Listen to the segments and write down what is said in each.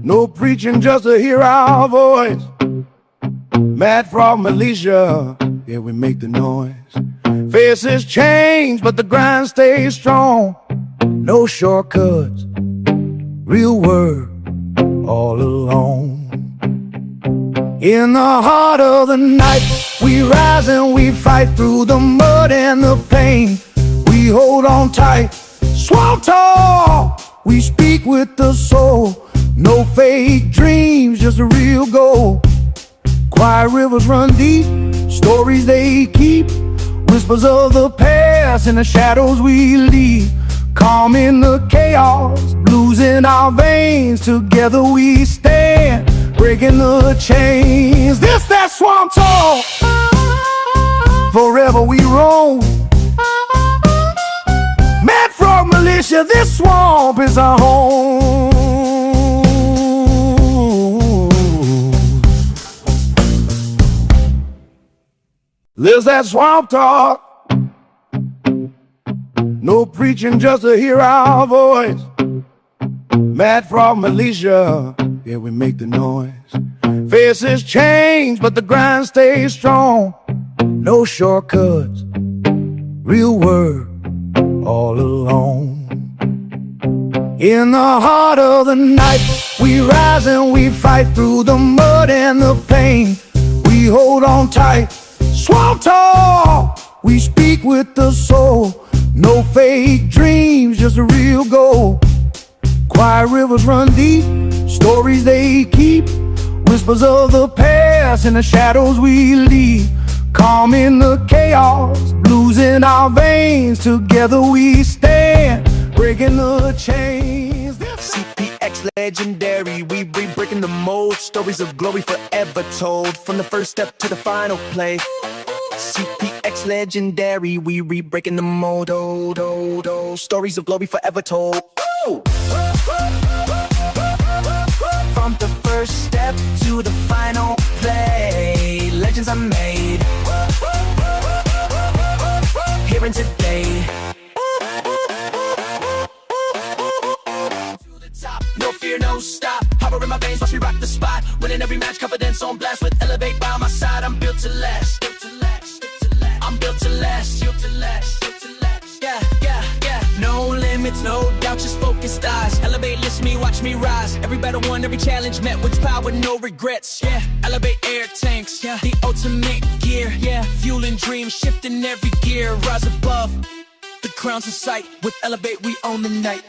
No preaching just to hear our voice. Mad Frog Militia, yeah, we make the noise. Faces change, but the grind stays strong. No shortcuts, real work all along. In the heart of the night, we rise and we fight through the mud and the pain. We hold on tight, swamp talk, we speak with the soul. No fake dreams, just a real goal. Quiet rivers run deep, stories they keep. Whispers of the past in the shadows we leave. Calm in the chaos, blues in our veins. Together we stand, breaking the chains. This that swamp talk, forever we roam. Mad Frog Militia, this swamp is our home. There's that swamp talk. No preaching just to hear our voice. Mad Frog Militia, yeah, we make the noise. Faces change, but the grind stays strong. No shortcuts, real work all along. In the heart of the night, we rise and we fight through the mud and the pain. We hold on tight, swamp talk, we speak with the soul. No fake dreams, just a real goal. Quiet rivers run deep, stories they keep. Whispers of the past in the shadows we leave. Calm in the chaos, blues in our veins. Together we stand, breaking the chains. CPX legendary, we breaking the mold. Stories of glory forever told, from the first step to the final play. CPX legendary, we breaking the mold. Stories of glory forever told. From the first step to the final play, legends are made here and today. To the top, no fear, no stop. Power in my veins, watch me rock the spot. Winning every match, confidence on blast. With Elevate by my side, I'm built to last. I'm built to last, built to last. Yeah. No limits, no doubt, just focused eyes. Elevate, listen me, watch me rise. Every battle won, every challenge met with power, no regrets. Yeah, elevate air tanks, yeah, the ultimate gear. Yeah, fueling dreams, shifting every gear. Rise above, the crown's in sight. With Elevate, we own the night.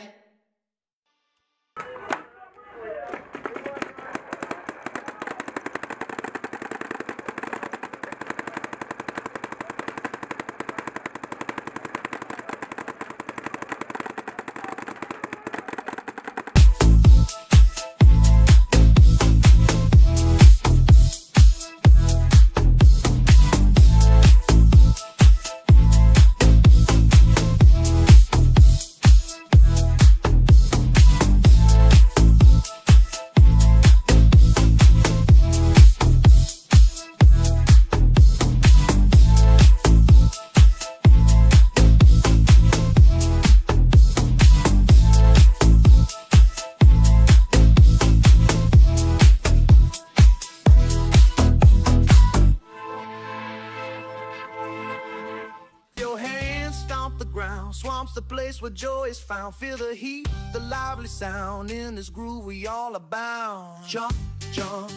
Swamp's the place where joy is found. Feel the heat, the lively sound. In this groove we all abound. Jump, jump,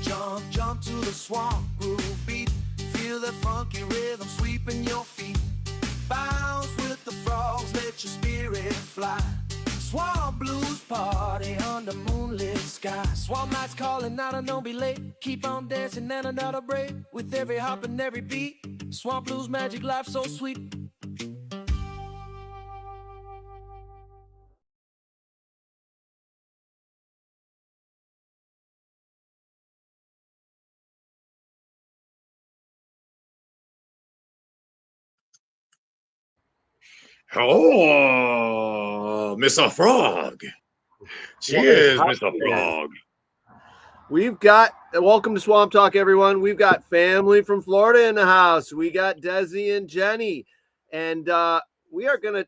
jump, jump to the swamp groove beat. Feel that funky rhythm sweeping your feet. Bounce with the frogs, let your spirit fly. Swamp blues party under moonlit sky. Swamp nights calling out and don't be late. Keep on dancing and another break. With every hop and every beat. Swamp blues magic, life so sweet. Oh, Mr. Frog. Cheers, Mr. Frog. We've got, welcome to Swamp Talk, everyone. We've got family from Florida in the house. We got Desi and Jenny. And we are going to,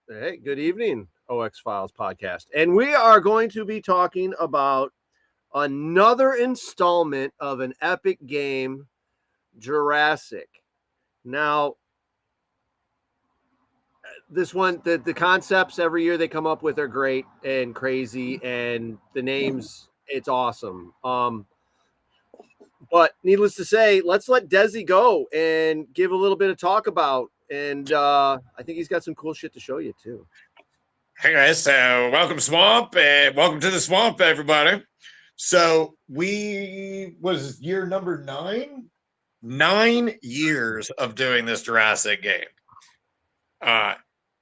hey, good evening, OX Files podcast. And we are going to be talking about another installment of an epic game, Jurassic. Now, this one, the concepts every year they come up with are great and crazy, and the names, it's awesome. But needless to say, let's let Desi go and give a little bit of talk about. And I think he's got some cool shit to show you too. Hey guys, welcome Swamp, welcome to the Swamp, everybody. So we was year number 9 years of doing this Jurassic game.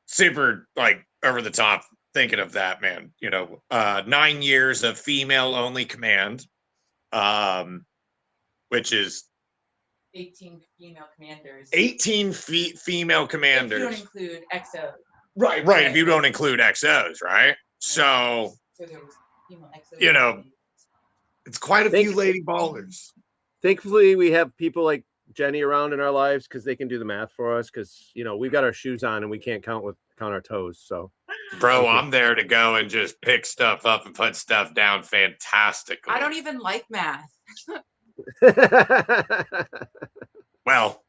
Super like over the top thinking of that, man. 9 years of female only command, which is 18 female commanders. 18 female commanders. If you don't include XO. Right. If you don't include XOs, right? So there was female XOs. It's quite a few lady ballers. Thankfully, we have people like Jenny around in our lives because they can do the math for us. Because we've got our shoes on and we can't count our toes. So, bro, I'm there to go and just pick stuff up and put stuff down fantastically. I don't even like math. Well,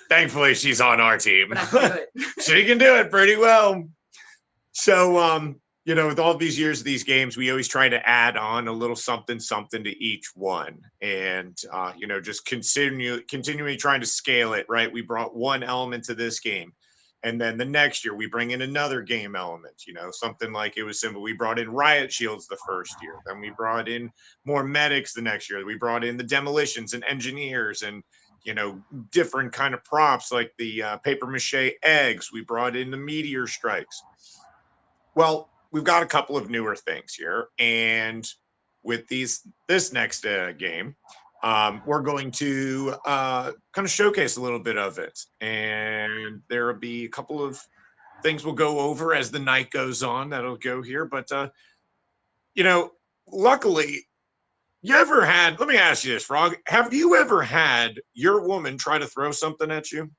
thankfully she's on our team. She can do it pretty well. So, with all these years of these games, we always try to add on a little something to each one, and just continually trying to scale it. Right, we brought one element to this game, and then the next year we bring in another game element. Something like it was simple. We brought in riot shields the first year, then we brought in more medics the next year. We brought in the demolitions and engineers, and different kind of props like the paper mache eggs. We brought in the meteor strikes. Well, we've got a couple of newer things here, and with this next game, we're going to kind of showcase a little bit of it, and there will be a couple of things we'll go over as the night goes on that'll go here. But luckily, let me ask you this, Frog, have you ever had your woman try to throw something at you?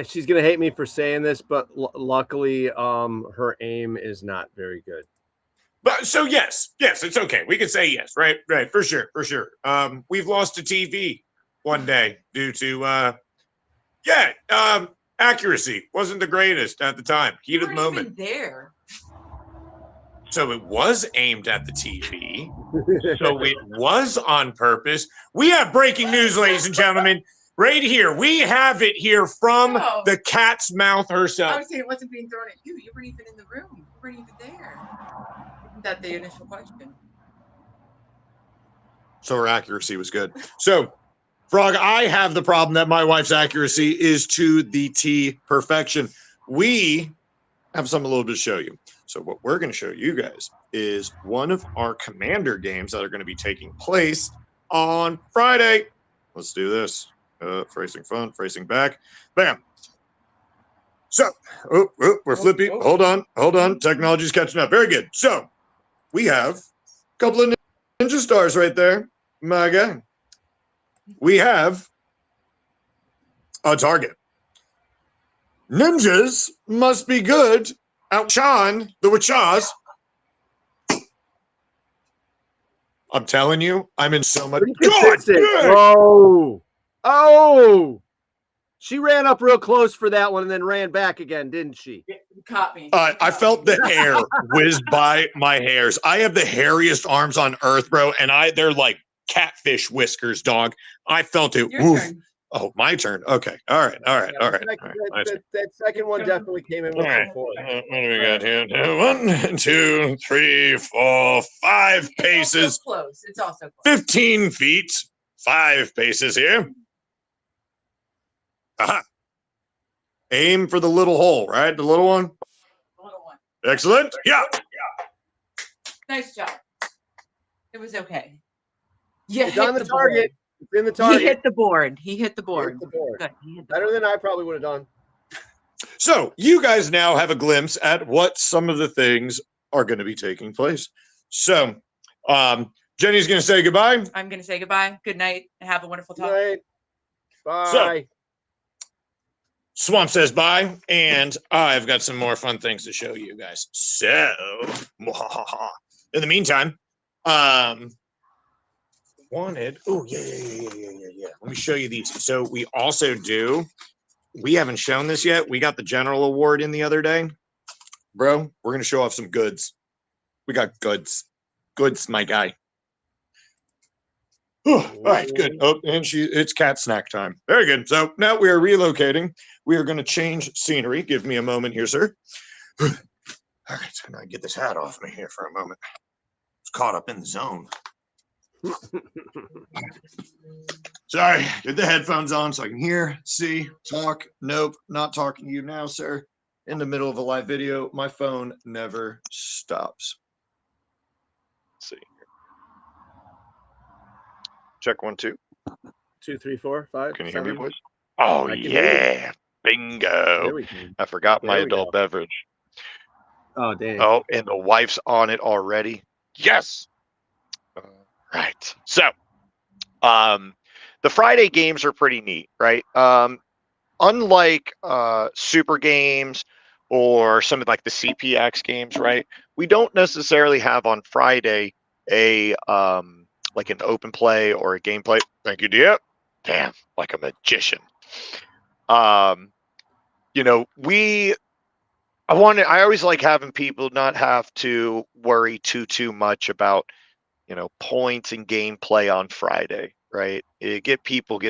She's gonna hate me for saying this, but luckily, her aim is not very good. But so yes, it's okay. We can say yes, right, for sure. We've lost a TV one day due to accuracy wasn't the greatest at the time. Heat of the moment. Even there. So it was aimed at the TV. So it was on purpose. We have breaking news, ladies and gentlemen. Right here. We have it here from the cat's mouth herself. I would say it wasn't being thrown at you. You weren't even in the room. You weren't even there. Isn't that the initial question? So her accuracy was good. So, Frog, I have the problem that my wife's accuracy is to the T perfection. We have something a little bit to show you. So what we're going to show you guys is one of our commander games that are going to be taking place on Friday. Let's do this. Facing front, facing back. Bam. So, we're flippy. Hold on. Technology's catching up. Very good. So, we have a couple of ninja stars right there. My guy. We have a target. Ninjas must be good at Sean the Wachas. I'm telling you, I'm in so much. Oh, she ran up real close for that one and then ran back again, didn't she? Caught me. I felt the hair whiz by my hairs. I have the hairiest arms on earth, bro, and they're like catfish whiskers, dog. I felt it. Your turn. Oh, my turn. Okay. All right. That second one definitely came in with some force. What do we got here? 1, 2, 3, 4, 5 paces. It's close. It's also close. 15 feet. 5 paces here. Aha. Aim for the little hole, right? The little one? The little one. Excellent. Yeah. Nice job. It was okay. Yeah, it's on the target. It's in the target. He hit the board. Good. He hit the board. Better than I probably would have done. So you guys now have a glimpse at what some of the things are going to be taking place. So Jenny's going to say goodbye. I'm going to say goodbye. Good night. And have a wonderful talk. Good night. Bye. So, Swamp says bye, and I've got some more fun things to show you guys. So, in the meantime, wanted. Oh yeah. Let me show you these. So we also do. We haven't shown this yet. We got the general award in the other day, bro. We're gonna show off some goods. We got goods, my guy. Oh, all right, good. Oh, and it's cat snack time. Very good. So now we are relocating. We are going to change scenery. Give me a moment here, sir. All right, so now I get this hat off me here for a moment. It's caught up in the zone. Sorry, get the headphones on so I can hear, see, talk. Nope, not talking to you now, sir. In the middle of a live video, my phone never stops. Let's see. Check 1, 2. 2, 3, 4, 5. Can you hear me, 7. boys? Oh, I can hear you. yeah. Bingo. There we go. I forgot my There we adult go. beverage. Oh, dang. Oh, and the wife's on it already. Yes. Right. So, the Friday games are pretty neat, right? Unlike super games or some of like the CPX games, right? We don't necessarily have on Friday a like an open play or a gameplay. Thank you, dear. Damn, like a magician. You know, I always like having people not have to worry too much about, you know, points and gameplay on Friday, right? Get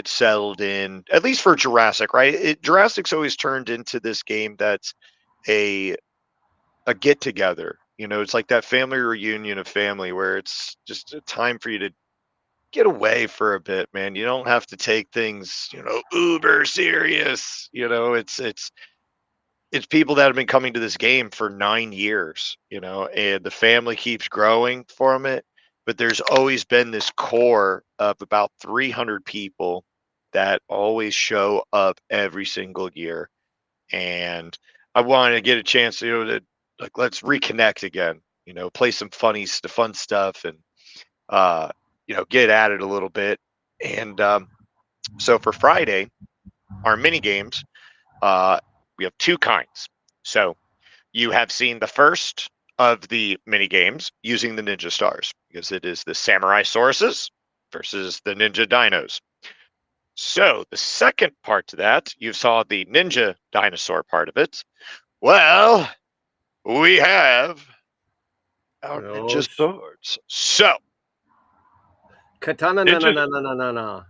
settled in, at least for Jurassic, right? Jurassic's always turned into this game that's a get together. You know, it's like that family reunion of family where it's just a time for you to get away for a bit, man. You don't have to take things, you know, uber serious. You know, it's people that have been coming to this game for 9 years, you know, and the family keeps growing from it. But there's always been this core of about 300 people that always show up every single year. And I wanted to get a chance to, you know, like, let's reconnect again, you know, play some fun stuff and, you know, get at it a little bit. And so for Friday, our mini games, we have 2 kinds. So you have seen the first of the mini games using the ninja stars because it is the samurai sauruses versus the ninja dinos. So the second part to that, you saw the ninja dinosaur part of it. Well, we have our ninja swords. So Katana na.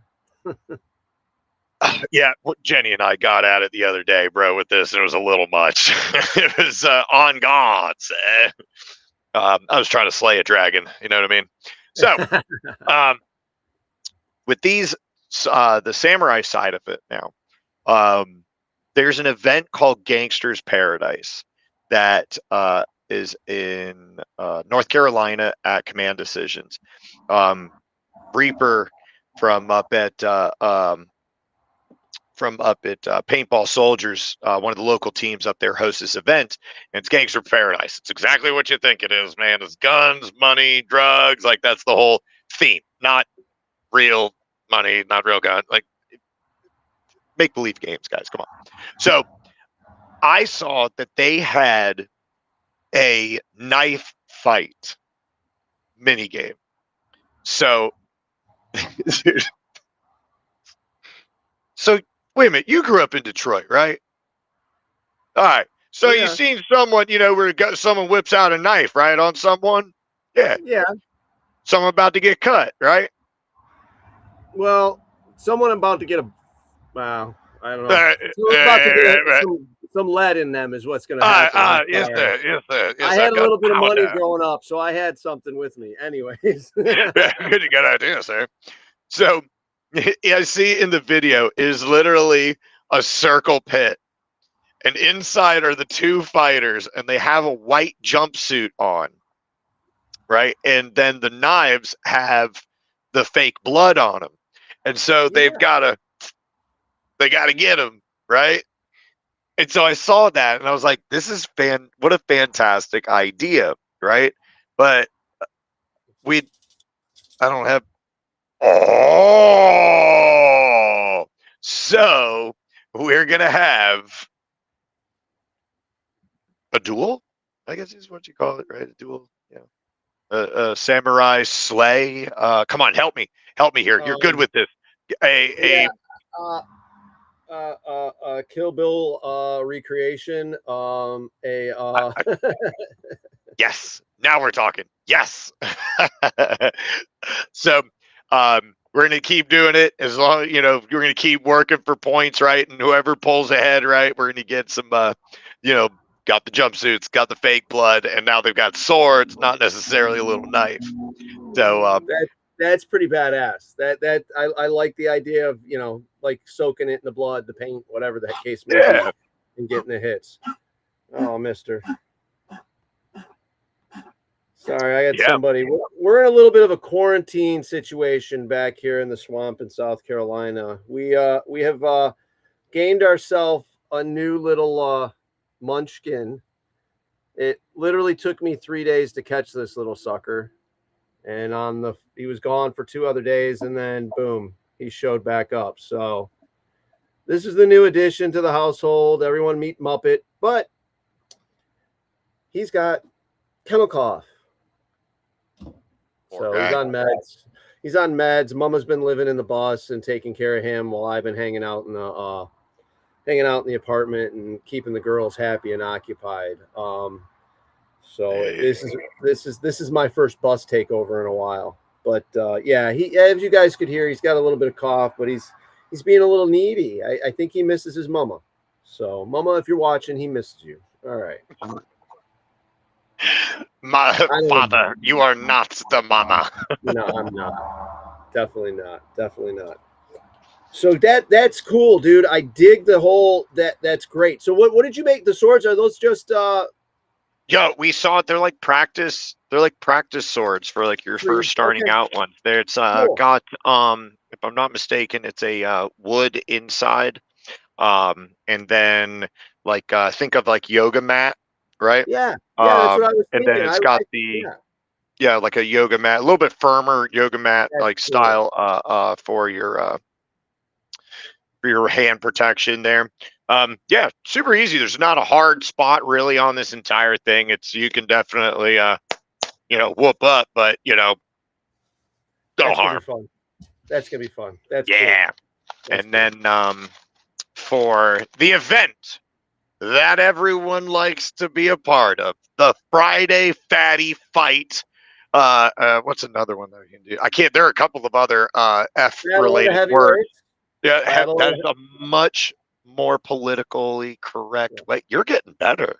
yeah, what Jenny and I got at it the other day, bro, with this, and it was a little much. It was on gods. I was trying to slay a dragon, you know what I mean? So, with these, the samurai side of it now, there's an event called Gangster's Paradise that is in North Carolina at Command Decisions. Reaper from up at Paintball Soldiers, one of the local teams up there hosts this event, and it's Gangster Paradise. It's exactly what you think it is, man. It's guns, money, drugs. Like, that's the whole theme. Not real money, not real gun. Like, make-believe games, guys. Come on. So I saw that they had a knife fight mini game. So, so wait a minute. You grew up in Detroit, right? All right. So Yeah. you seen someone, you know, where someone whips out a knife, right, on someone? Yeah. Yeah. Someone about to get cut, right? Well, someone about to get a. Wow. I don't know. Someone about to get some lead in them is what's going to happen. Yes, sir. Yes, sir. Yes, I had a little bit of money growing up, so I had something with me. Anyways. Good idea, sir. So, I see in the video is literally a circle pit. And inside are the 2 fighters, and they have a white jumpsuit on, right? And then the knives have the fake blood on them, and so they got to get them, right? And so I saw that, and I was like, "This is what a fantastic idea, right?" But I don't have. Oh, so we're gonna have a duel, I guess is what you call it, right? A duel, yeah. samurai slay. Come on, help me here. You're good with this. Yeah. Kill Bill recreation. Yes, now we're talking. Yes. So we're gonna keep doing it as long, you're gonna keep working for points, right? And whoever pulls ahead, right, we're gonna get some got the jumpsuits, got the fake blood, and now they've got swords, not necessarily a little knife. So that's pretty badass. I like the idea of like soaking it in the blood, the paint, whatever the case may be, and getting the hits. Oh, Mister. Sorry, I got somebody. We're in a little bit of a quarantine situation back here in the swamp in South Carolina. We have gained ourselves a new little munchkin. It literally took me 3 days to catch this little sucker, and he was gone for 2 other days, and then boom, he showed back up. So this is the new addition to the household. Everyone meet Muppet, but he's got kennel cough. So he's on meds. He's on meds. Mama's been living in the bus and taking care of him while I've been hanging out in the apartment and keeping the girls happy and occupied. So this is my first bus takeover in a while. But yeah, as you guys could hear, he's got a little bit of cough, but he's being a little needy. I think he misses his mama. So mama, if you're watching, he misses you. All right. My father, you are not the mama. No, I'm not. Definitely not. So that's cool, dude. I dig the whole that's great. So what did you make the swords? Are those just Yeah, we saw it. They're like practice swords for like your first starting out one. There it's Cool. got if I'm not mistaken, it's a wood inside. And then like think of like yoga mat, right? Yeah, that's what I was thinking. And then it's got like a yoga mat, a little bit firmer yoga mat like style for your hand protection there. Yeah, super easy. There's not a hard spot really on this entire thing. You can definitely whoop up, but no harm. That's gonna be fun. That's yeah. Cool. And then for the event that everyone likes to be a part of, the Friday Fatty Fight. What's another one that we can do? I can't. There are a couple of other F related words. Yeah, that is a much more politically correct way. You're getting better.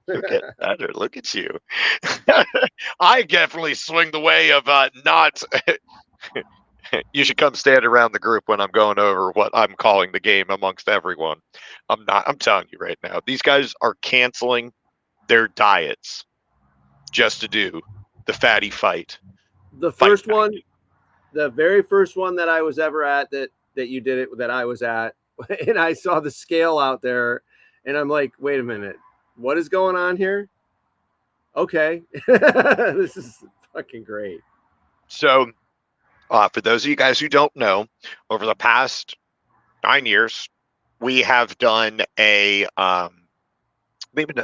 You're getting better. Look at you. I definitely swing the way of not. You should come stand around the group when I'm going over what I'm calling the game amongst everyone. I'm telling you right now, these guys are canceling their diets just to do the Fatty Fight. The first one, the very first one that I was ever at that you did it, that I was at, and I saw the scale out there, and I'm like, wait a minute, what is going on here? Okay. This is fucking great. So for those of you guys who don't know, over the past 9 years, we have done a maybe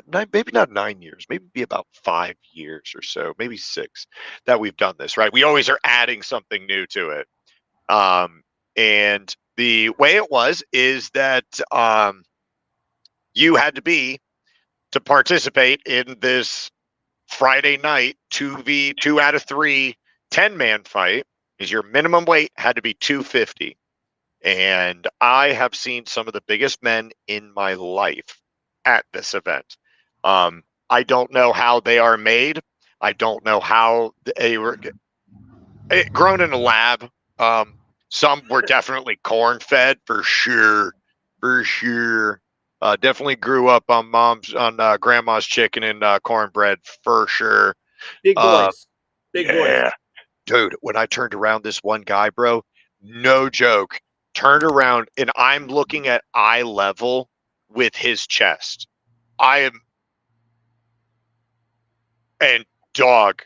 not 9 years, maybe about 5 years or so, maybe 6 that we've done this, right? We always are adding something new to it. And the way it is that you had to participate in this Friday night 2 out of 3 10-man fight. Is your minimum weight had to be 250. And I have seen some of the biggest men in my life at this event. I don't know how they are made. I don't know how they were grown in a lab. Some were definitely corn-fed for sure. Definitely grew up on grandma's chicken and cornbread for sure. Big boys. Big boys. Dude, when I turned around this one guy, bro, no joke, turned around and I'm looking at eye level with his chest. And dog,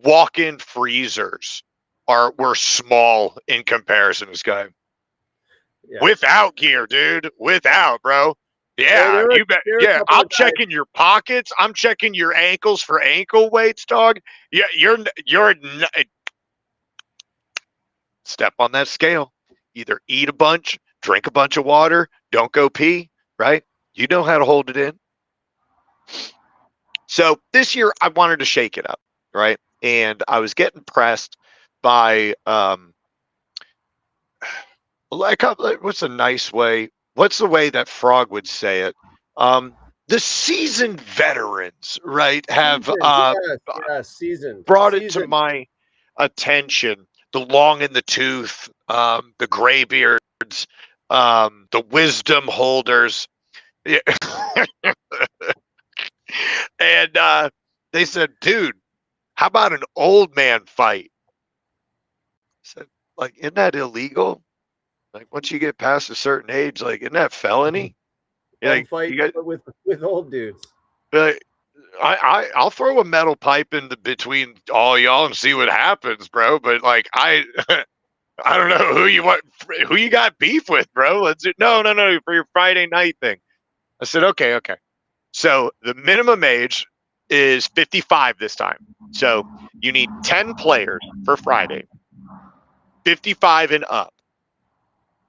walk-in freezers were small in comparison to this guy. Yeah. Without gear, dude. Without, bro. Yeah, there you bet. were a Yeah, couple I'm of guys. checking your pockets. I'm checking your ankles for ankle weights, dog. Yeah, step on that scale. Either eat a bunch, drink a bunch of water, don't go pee, right? You know how to hold it in. So this year I wanted to shake it up, right? And I was getting pressed by what's a nice way? What's the way that Frog would say it? The seasoned veterans, right, have Seasoned. brought it to my attention. The long in the tooth, the graybeards, the wisdom holders. Yeah. And they said, dude, how about an old man fight? I said, like, isn't that illegal? Like, once you get past a certain age, like, isn't that felony? Like, Fight you got, with old dudes. I'll throw a metal pipe in the between all y'all and see what happens, bro. But like, I don't know who you got beef with, bro. Let's do no for your Friday night thing. I said, okay. So the minimum age is 55 this time. So you need 10 players for Friday, 55 and up.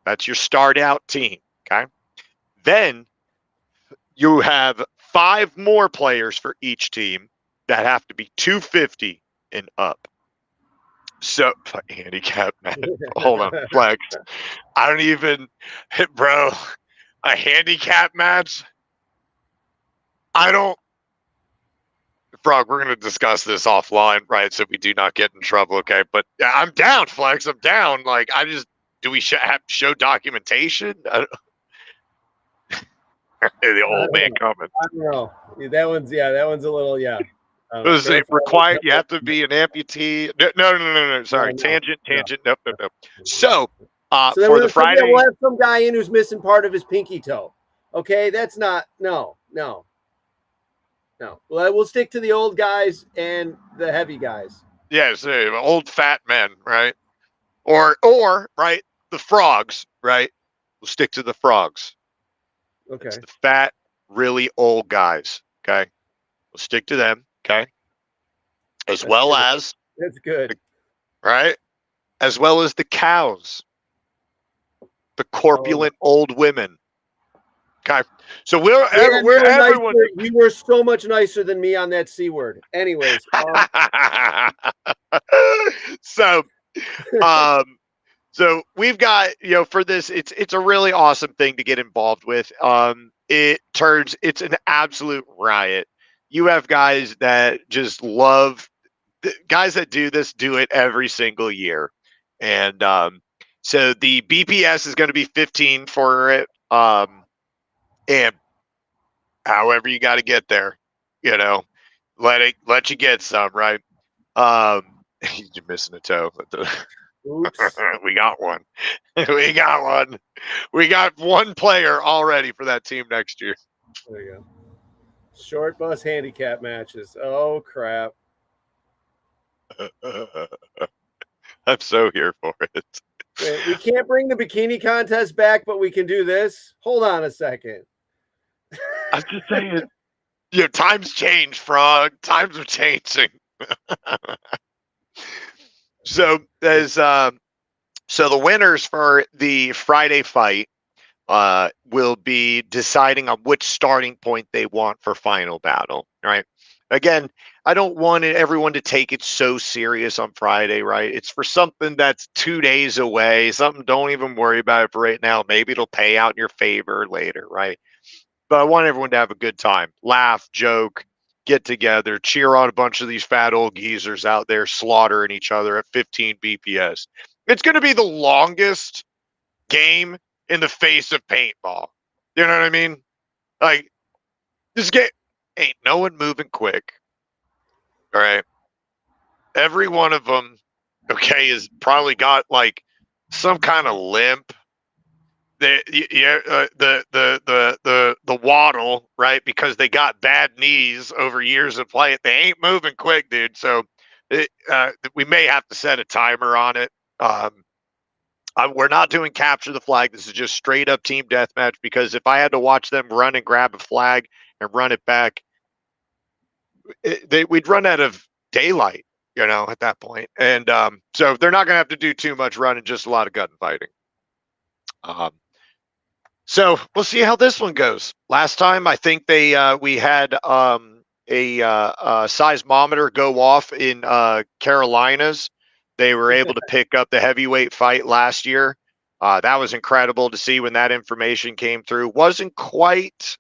That's your start out team. Okay. Then you have 5 more players for each team that have to be 250 and up. So handicap, man. Hold on, flex. I don't even, bro. A handicap match. I don't. Frog, we're going to discuss this offline, right? So we do not get in trouble, okay? But I'm down, Flex. I'm down. Like, do we have show documentation? The old man coming. I don't know. That one's a little, yeah. Does it require you have to be an amputee? No. Sorry, No. tangent. Nope. So, So for the Friday, we'll have some guy in who's missing part of his pinky toe. Okay, that's not no. We'll stick to the old guys and the heavy guys. Yes, old fat men, right? Or right, the frogs, right? We'll stick to the frogs. Okay. It's the fat, really old guys. Okay, we'll stick to them. Okay, as well as that's good, right? As well as the cows, the corpulent old women. Okay, so everyone. You were so much nicer than me on that C word. Anyways, so we've got, for this, it's a really awesome thing to get involved with. It's an absolute riot. You have guys that just love, guys that do it every single year. And so the BPS is going to be 15 for it. And however you got to get there, let you get some, right? You're missing a toe. Oops. We got one. We got one player already for that team next year. There you go. Short bus handicap matches. Oh crap. I'm so here for it. Wait, we can't bring the bikini contest back, but we can do this. Hold on a second. I'm just saying, times change, Frog. Times are changing. So the winners for the Friday fight will be deciding on which starting point they want for final battle. Right. Again, I don't want everyone to take it so serious on Friday, right? It's for something that's 2 days away. Something, don't even worry about it for right now. Maybe it'll pay out in your favor later, right? But I want everyone to have a good time, laugh, joke, get together, cheer on a bunch of these fat old geezers out there slaughtering each other at 15 BPS. It's going to be the longest game in the face of paintball. You know what I mean? Like, this game ain't no one moving quick. All right. Every one of them, okay, is probably got like some kind of limp. The waddle, right? Because they got bad knees over years of play. They ain't moving quick, dude. So we may have to set a timer on it. We're not doing capture the flag. This is just straight up team deathmatch, because if I had to watch them run and grab a flag and run it back, we'd run out of daylight, at that point. And so they're not going to have to do too much running, just a lot of gunfighting. So we'll see how this one goes. Last time, I think we had a seismometer go off in Carolinas. They were able to pick up the heavyweight fight last year. That was incredible to see when that information came through. Wasn't quite,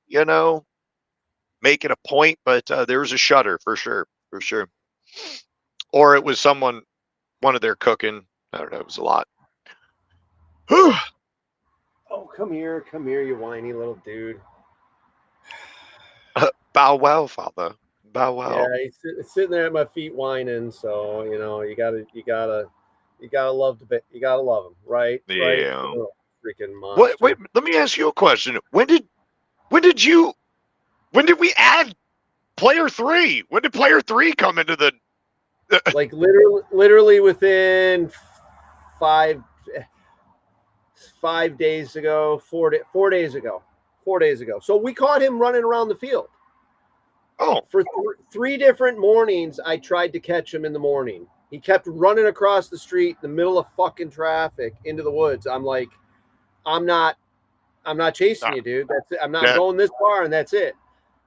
making a point, but there was a shudder for sure. Or it was one of their cooking. I don't know. It was a lot. Whew. Oh, come here, you whiny little dude. Bow wow, father. Bow wow. Yeah, he's sitting there at my feet whining. So you gotta love him, right? Yeah. Right? Oh, freaking monster. Wait, let me ask you a question. When did we add player 3? When did player 3 come into the? Like literally within 5 days ago, 4 days ago. So we caught him running around the field. Oh, for 3 different mornings, I tried to catch him in the morning. He kept running across the street in the middle of fucking traffic into the woods. I'm like, I'm not chasing you, dude. That's it. I'm not going this far, and that's it.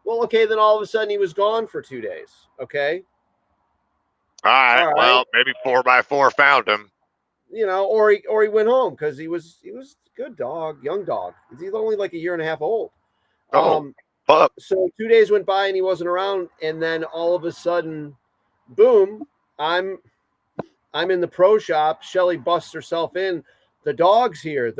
Well, okay, then all of a sudden he was gone for 2 days. Okay. All right. Well, maybe 4x4 found him. Or he went home because he was a good dog, young dog. He's only like a year and a half old. So 2 days went by and he wasn't around, and then all of a sudden, boom! I'm in the pro shop. Shelly busts herself in. The dog's here.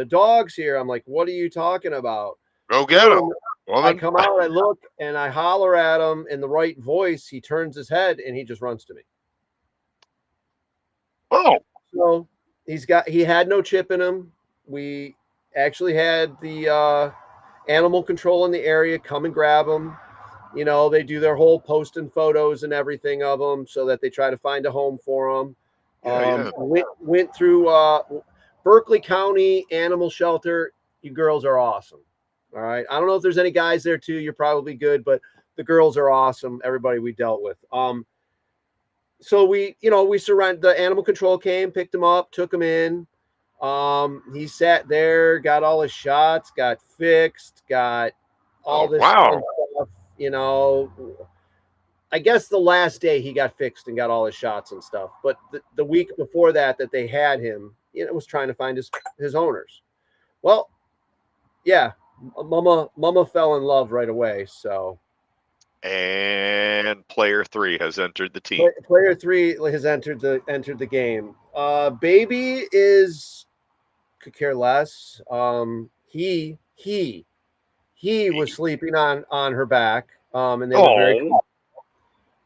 I'm like, what are you talking about? Go get him. I come out, I look, and I holler at him in the right voice. He turns his head and he just runs to me. Oh. So he had no chip in him. We actually had the animal control in the area come and grab him. They do their whole posting photos and everything of them so that they try to find a home for them. Went through Berkeley County Animal Shelter. You girls are awesome. All right. I don't know if there's any guys there too. You're probably good, but the girls are awesome. Everybody we dealt with. So we surrounded. The animal control came, picked him up, took him in. He sat there, got all his shots, got fixed, got all this fun stuff. I guess the last day he got fixed and got all his shots and stuff. But the week before that they had him, was trying to find his owners. Well, yeah, Mama fell in love right away. So. And player 3 has entered the team. Player 3 has entered the game. Baby could care less. He was sleeping on her back. And they were very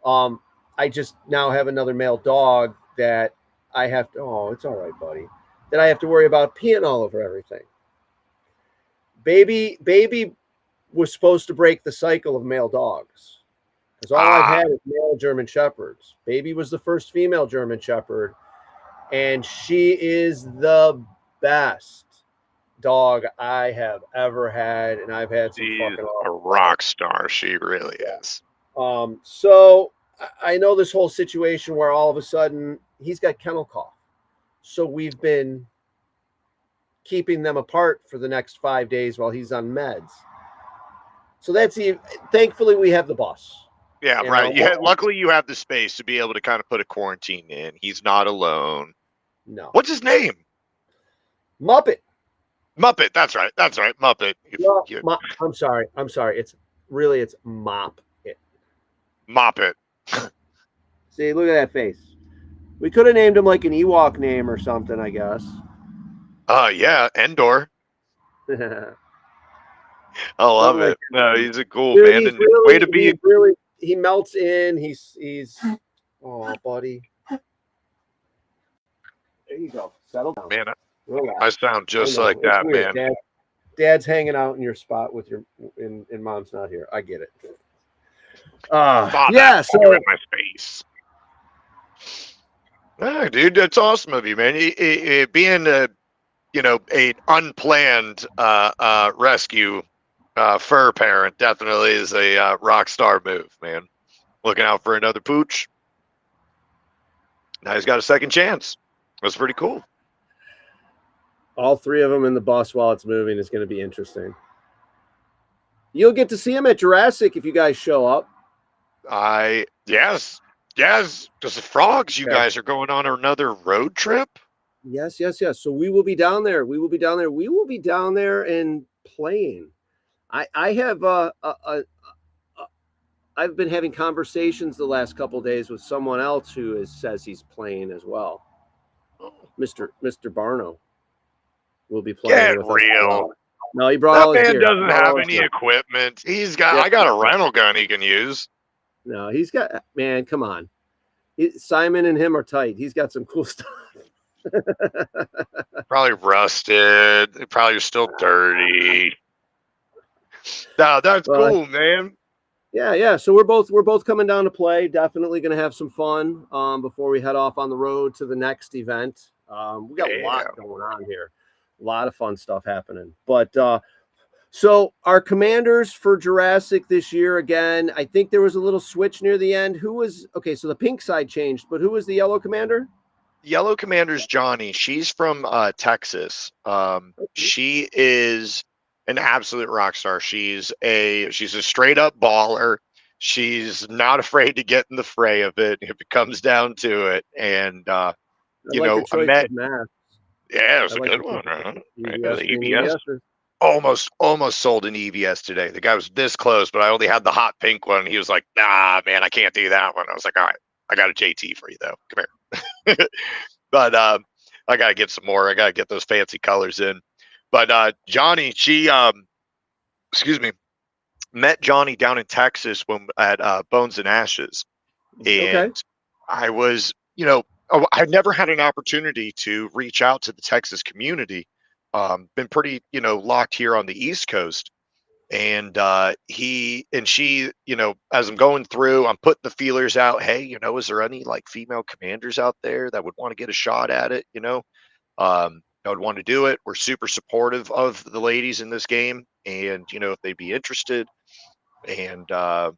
cool. I just now have another male dog that I have to. Oh, it's all right, buddy. That I have to worry about peeing all over everything. Baby was supposed to break the cycle of male dogs, because all I've had is male German Shepherds. Baby was the first female German Shepherd, and she is the best dog I have ever had, and I've had some fucking a rock star. She really is. So I know this whole situation where all of a sudden he's got kennel cough, so we've been keeping them apart for the next 5 days while he's on meds. So thankfully we have the bus. Yeah, right. Luckily you have the space to be able to kind of put a quarantine in. He's not alone. No. What's his name? Muppet. That's right. Muppet. I'm sorry. It's Mop It. Mop It. See, look at that face. We could have named him like an Ewok name or something, I guess. Yeah, Endor. I love it. No, he's a cool man. And way to be. He melts in. He's. Oh, buddy. There you go. Settle down. Man, I sound just like that, man. Dad's hanging out in your spot with and mom's not here. I get it. Yeah. So in my face. Dude, that's awesome of you, man. Being a unplanned rescue fur parent definitely is a rock star move, man. Looking out for another pooch. Now he's got a second chance. That's pretty cool. All three of them in the bus while it's moving is going to be interesting. You'll get to see him at Jurassic if you guys show up. Yes. Because the frogs, you guys are going on another road trip. Yes. So we will be down there. We will be down there and playing. I've been having conversations the last couple of days with someone else who says he's playing as well. Mr. Barno will be playing with us. No, he brought all his gear. That man doesn't have any equipment. I got a rental gun he can use. No, he's got, man, come on. Simon and him are tight. He's got some cool stuff. Probably rusted. They probably still dirty. No, that's cool, man. Yeah. So we're both coming down to play. Definitely going to have some fun before we head off on the road to the next event. We got a lot going on here. A lot of fun stuff happening. But so our commanders for Jurassic this year, again, I think there was a little switch near the end. So the pink side changed, but who was the yellow commander? Yellow commander's Johnny. She's from Texas. She is an absolute rock star. She's a straight up baller. She's not afraid to get in the fray of it if it comes down to it. And I met. Yeah, it's a good one. The EVS almost sold an EVS today. The guy was this close, but I only had the hot pink one. He was like, "Nah, man, I can't do that one." I was like, "All right, I got a JT for you though. Come here." But I gotta get some more. I gotta get those fancy colors in. But Johnny, she met Johnny down in Texas at Bones and Ashes, and I was, I never had an opportunity to reach out to the Texas community. Been pretty, locked here on the East Coast. And she, as I'm going through, I'm putting the feelers out. Hey, is there any like female commanders out there that would want to get a shot at it? I would want to do it. We're super supportive of the ladies in this game. And, if they'd be interested. And, and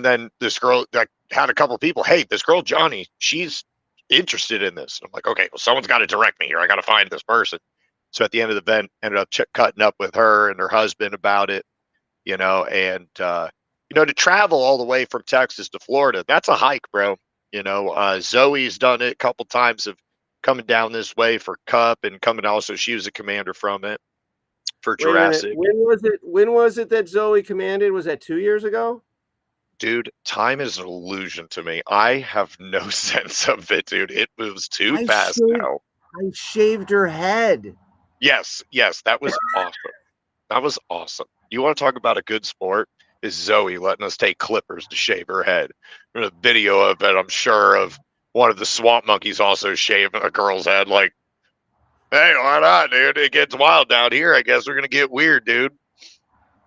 then this girl that had a couple of people, hey, this girl, Johnny, she's interested in this. I'm like, okay, well, someone's got to direct me here. I got to find this person. So at the end of the event, ended up cutting up with her and her husband about it, and, to travel all the way from Texas to Florida, that's a hike, bro. Zoe's done it a couple times of coming down this way for Cup and coming also. She was a commander from it for Jurassic. When was it that Zoe commanded? Was that 2 years ago? Dude, time is an illusion to me. I have no sense of it, dude. It moves too fast now. I shaved her head. Yes, that was awesome. That was awesome. You want to talk about a good sport? Is Zoe letting us take clippers to shave her head? There's a video of it, I'm sure, of one of the swamp monkeys also shaving a girl's head. Like, hey, why not, dude? It gets wild down here. I guess we're going to get weird, dude.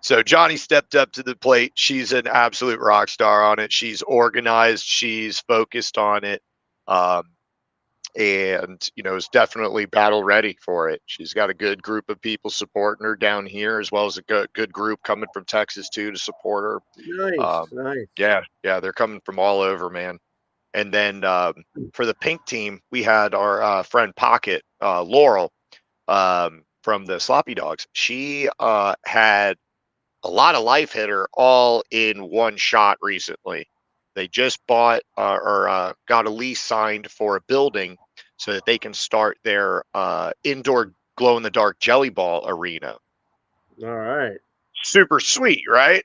So Johnny stepped up to the plate. She's an absolute rock star on it. She's organized. She's focused on it. And, is definitely battle ready for it. She's got a good group of people supporting her down here, as well as a good group coming from Texas, too, to support her. Nice. Yeah, they're coming from all over, man. And then for the pink team, we had our friend Pocket, Laurel, from the Sloppy Dogs. She had a lot of life hitter all in one shot recently. They just bought or got a lease signed for a building so that they can start their indoor glow-in-the-dark jelly ball arena. All right. Super sweet, right?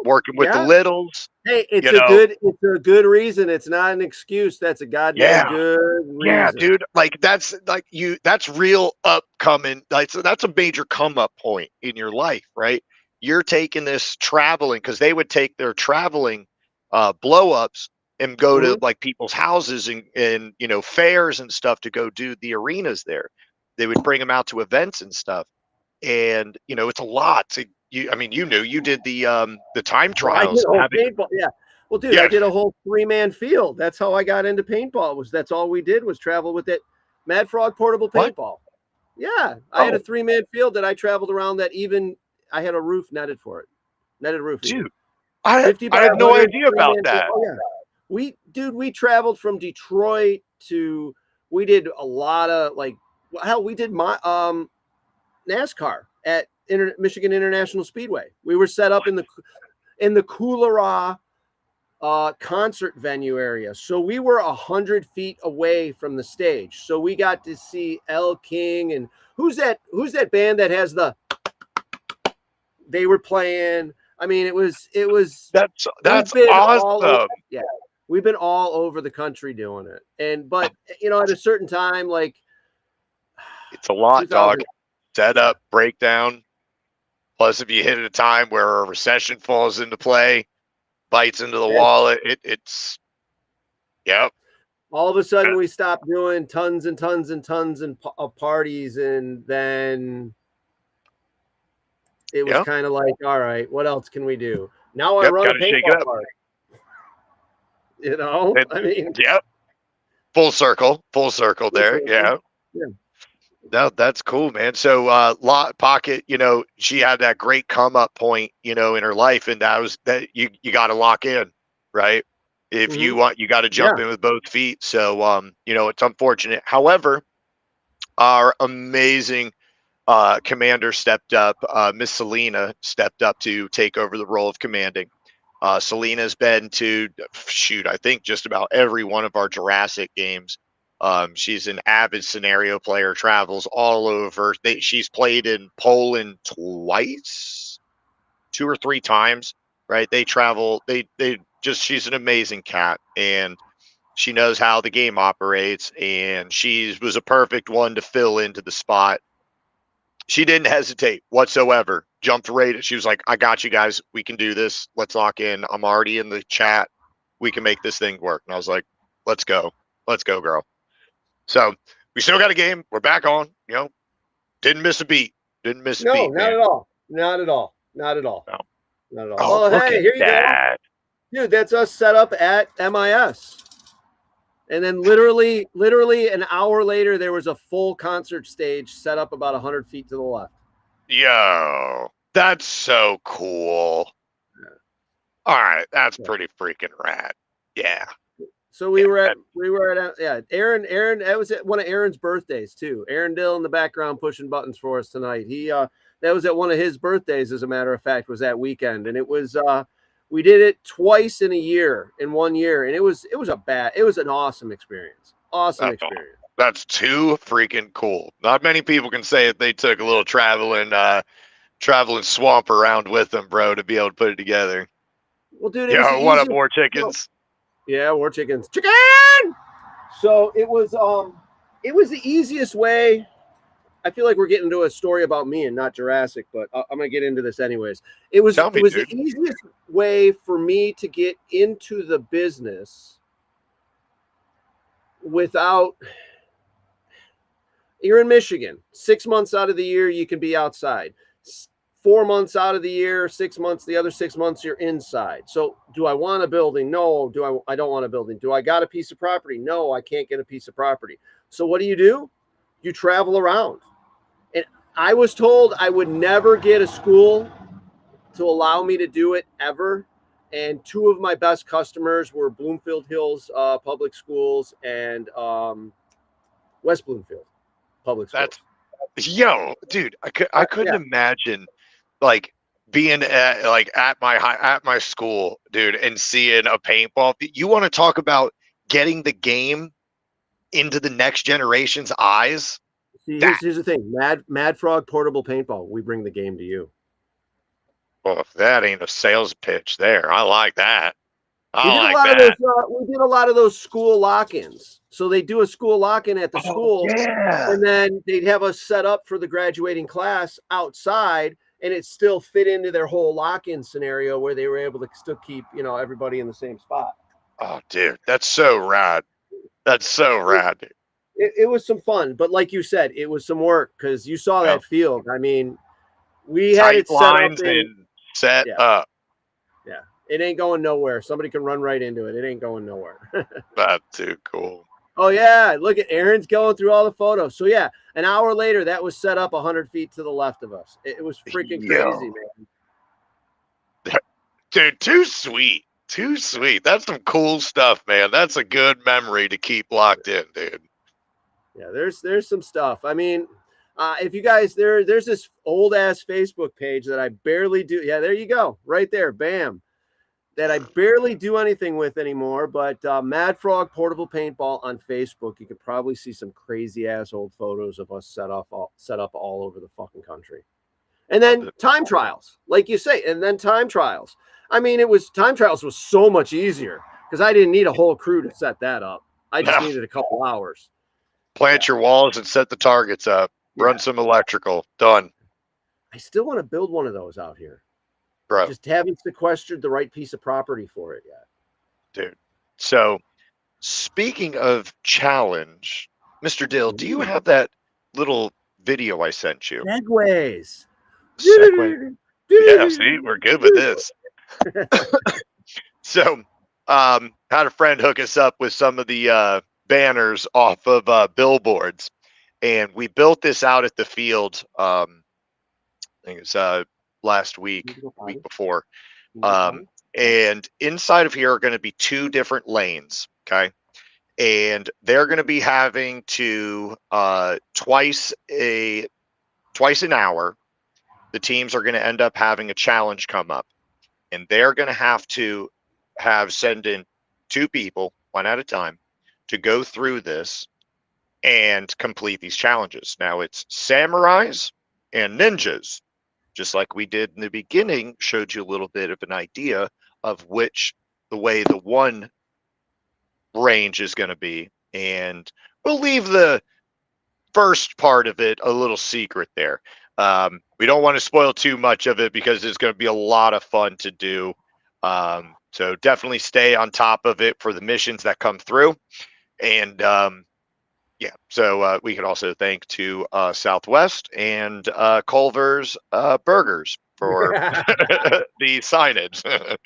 Working with the littles. Hey, it's a good reason. It's not an excuse. That's a goddamn good reason. Yeah, dude. Like that's real upcoming. That's a major come up point in your life, right? You're taking this traveling, because they would take their traveling blow ups and go to like people's houses and fairs and stuff to go do the arenas there. They would bring them out to events and stuff. And it's a lot to you. I mean, you did the time trials. Paintball, yeah. Well, dude, I did a whole 3-man field. That's how I got into paintball. That's all we did was travel with it. Mad Frog portable What? paintball. Yeah, I had a 3-man field that I traveled around. That even I had a roof netted for it, netted roof. Dude, 50 by I had no 100 idea about 3-man that. field. Oh, yeah. We traveled from Detroit to. We did a lot of like hell. We did my NASCAR at Michigan International Speedway. We were set up in the Cooleraw concert venue area. So we were 100 feet away from the stage. So we got to see El King and who's that band that has they were playing. I mean, it was That's awesome. awesome. Yeah. We've been all over the country doing it. But at a certain time, like it's a lot, dog. Setup, breakdown. Plus, if you hit at a time where a recession falls into play, bites into the wallet, it's yep. All of a sudden, we stopped doing tons and tons and tons of parties, and then it was kind of like, all right, what else can we do? Now I run a paintball party. I mean, full circle there. Yeah. No, that's cool, man. So Pocket, she had that great come up point, in her life, and that was that you got to lock in, right? If you want, you got to jump in with both feet. So it's unfortunate. However, our amazing commander stepped up. Miss Selena stepped up to take over the role of commanding. Selena's been to I think just about every one of our Jurassic games. She's an avid scenario player, travels all over. She's played in Poland twice, 2 or 3 times, right? They travel. She's an amazing cat, and she knows how the game operates, and she was a perfect one to fill into the spot. She didn't hesitate whatsoever. Jumped right. She was like, I got you guys. We can do this. Let's lock in. I'm already in the chat. We can make this thing work. And I was like, let's go. Let's go, girl. So we still got a game. We're back on. Didn't miss a beat. Didn't miss a beat. No, not at all. Not at all. Not at all. No. Not at all. Oh, hey, here you go. Dude, that's us set up at MIS. And then literally an hour later, there was a full concert stage set up about 100 feet to the left. Yo, that's so cool. Yeah. All right, that's pretty freaking rad. Yeah. So we were at Aaron. That was at one of Aaron's birthdays too. Aaron Dill in the background pushing buttons for us tonight. That was at one of his birthdays, as a matter of fact, was that weekend, and it was we did it twice in 1 year, and it was an awesome experience. Experience. That's too freaking cool. Not many people can say that they took a little traveling swamp around with them, bro, to be able to put it together. Well, dude, what up, War Chickens? Yeah, War Chickens. Chicken! So it was the easiest way. I feel like we're getting into a story about me and not Jurassic, but I'm going to get into this anyways. It was the easiest way for me to get into the business without. You're in Michigan. 6 months out of the year, you can be outside. 4 months out of the year, 6 months, the other 6 months, you're inside. So do I want a building? No. I don't want a building. Do I got a piece of property? No, I can't get a piece of property. So what do? You travel around. And I was told I would never get a school to allow me to do it ever. And 2 of my best customers were Bloomfield Hills Public Schools and West Bloomfield Public Schools. Dude, I couldn't imagine like being at my school, dude, and seeing a paintball. You want to talk about getting the game into the next generation's eyes? See, here's the thing. Mad Frog portable paintball. We bring the game to you. Well, if that ain't a sales pitch there, I like that. We did a lot of those school lock-ins. So they do a school lock-in at the school, and then they'd have us set up for the graduating class outside, and it still fit into their whole lock-in scenario where they were able to still keep, everybody in the same spot. Oh, dude, that's so rad. That's so rad. It was some fun, but like you said, it was some work because you saw that field. I mean, we had it set up and set up. Yeah, it ain't going nowhere. Somebody can run right into it. It ain't going nowhere. That's too cool. Oh yeah, look at Aaron's going through all the photos. So yeah, an hour later, that was set up 100 feet to the left of us. It was freaking crazy, Yo, man. dude, too sweet. Too sweet. That's some cool stuff, man. That's a good memory to keep locked in, dude. Yeah, there's some stuff. I mean, if you guys there's this old ass Facebook page that I barely do. Yeah, there you go, right there, bam. That I barely do anything with anymore. But Mad Frog Portable Paintball on Facebook, you could probably see some crazy ass old photos of us set up all over the fucking country. And then time trials, like you say, and then time trials. I mean, time trials was so much easier because I didn't need a whole crew to set that up. I just No. needed a couple hours. Plant your walls and set the targets up. Run some electrical. Done. I still want to build one of those out here. Bro. Just haven't sequestered the right piece of property for it yet. Dude. So, speaking of challenge, Mr. Dill, do you have that little video I sent you? Segways. Segway. Yeah, see, we're good with this. So, had a friend hook us up with some of the banners off of billboards, and we built this out at the field. I think it was last week before. And inside of here are going to be 2 different lanes. Okay. And they're going to be having to twice an hour, the teams are going to end up having a challenge come up, and they're going to send in 2 people, one at a time, to go through this and complete these challenges. Now it's samurais and ninjas, just like we did in the beginning, showed you a little bit of an idea of the way the one range is going to be. And we'll leave the first part of it a little secret there. We don't want to spoil too much of it because it's going to be a lot of fun to do. So definitely stay on top of it for the missions that come through. And yeah, so we could also thank to Southwest and Culver's Burgers for the signage.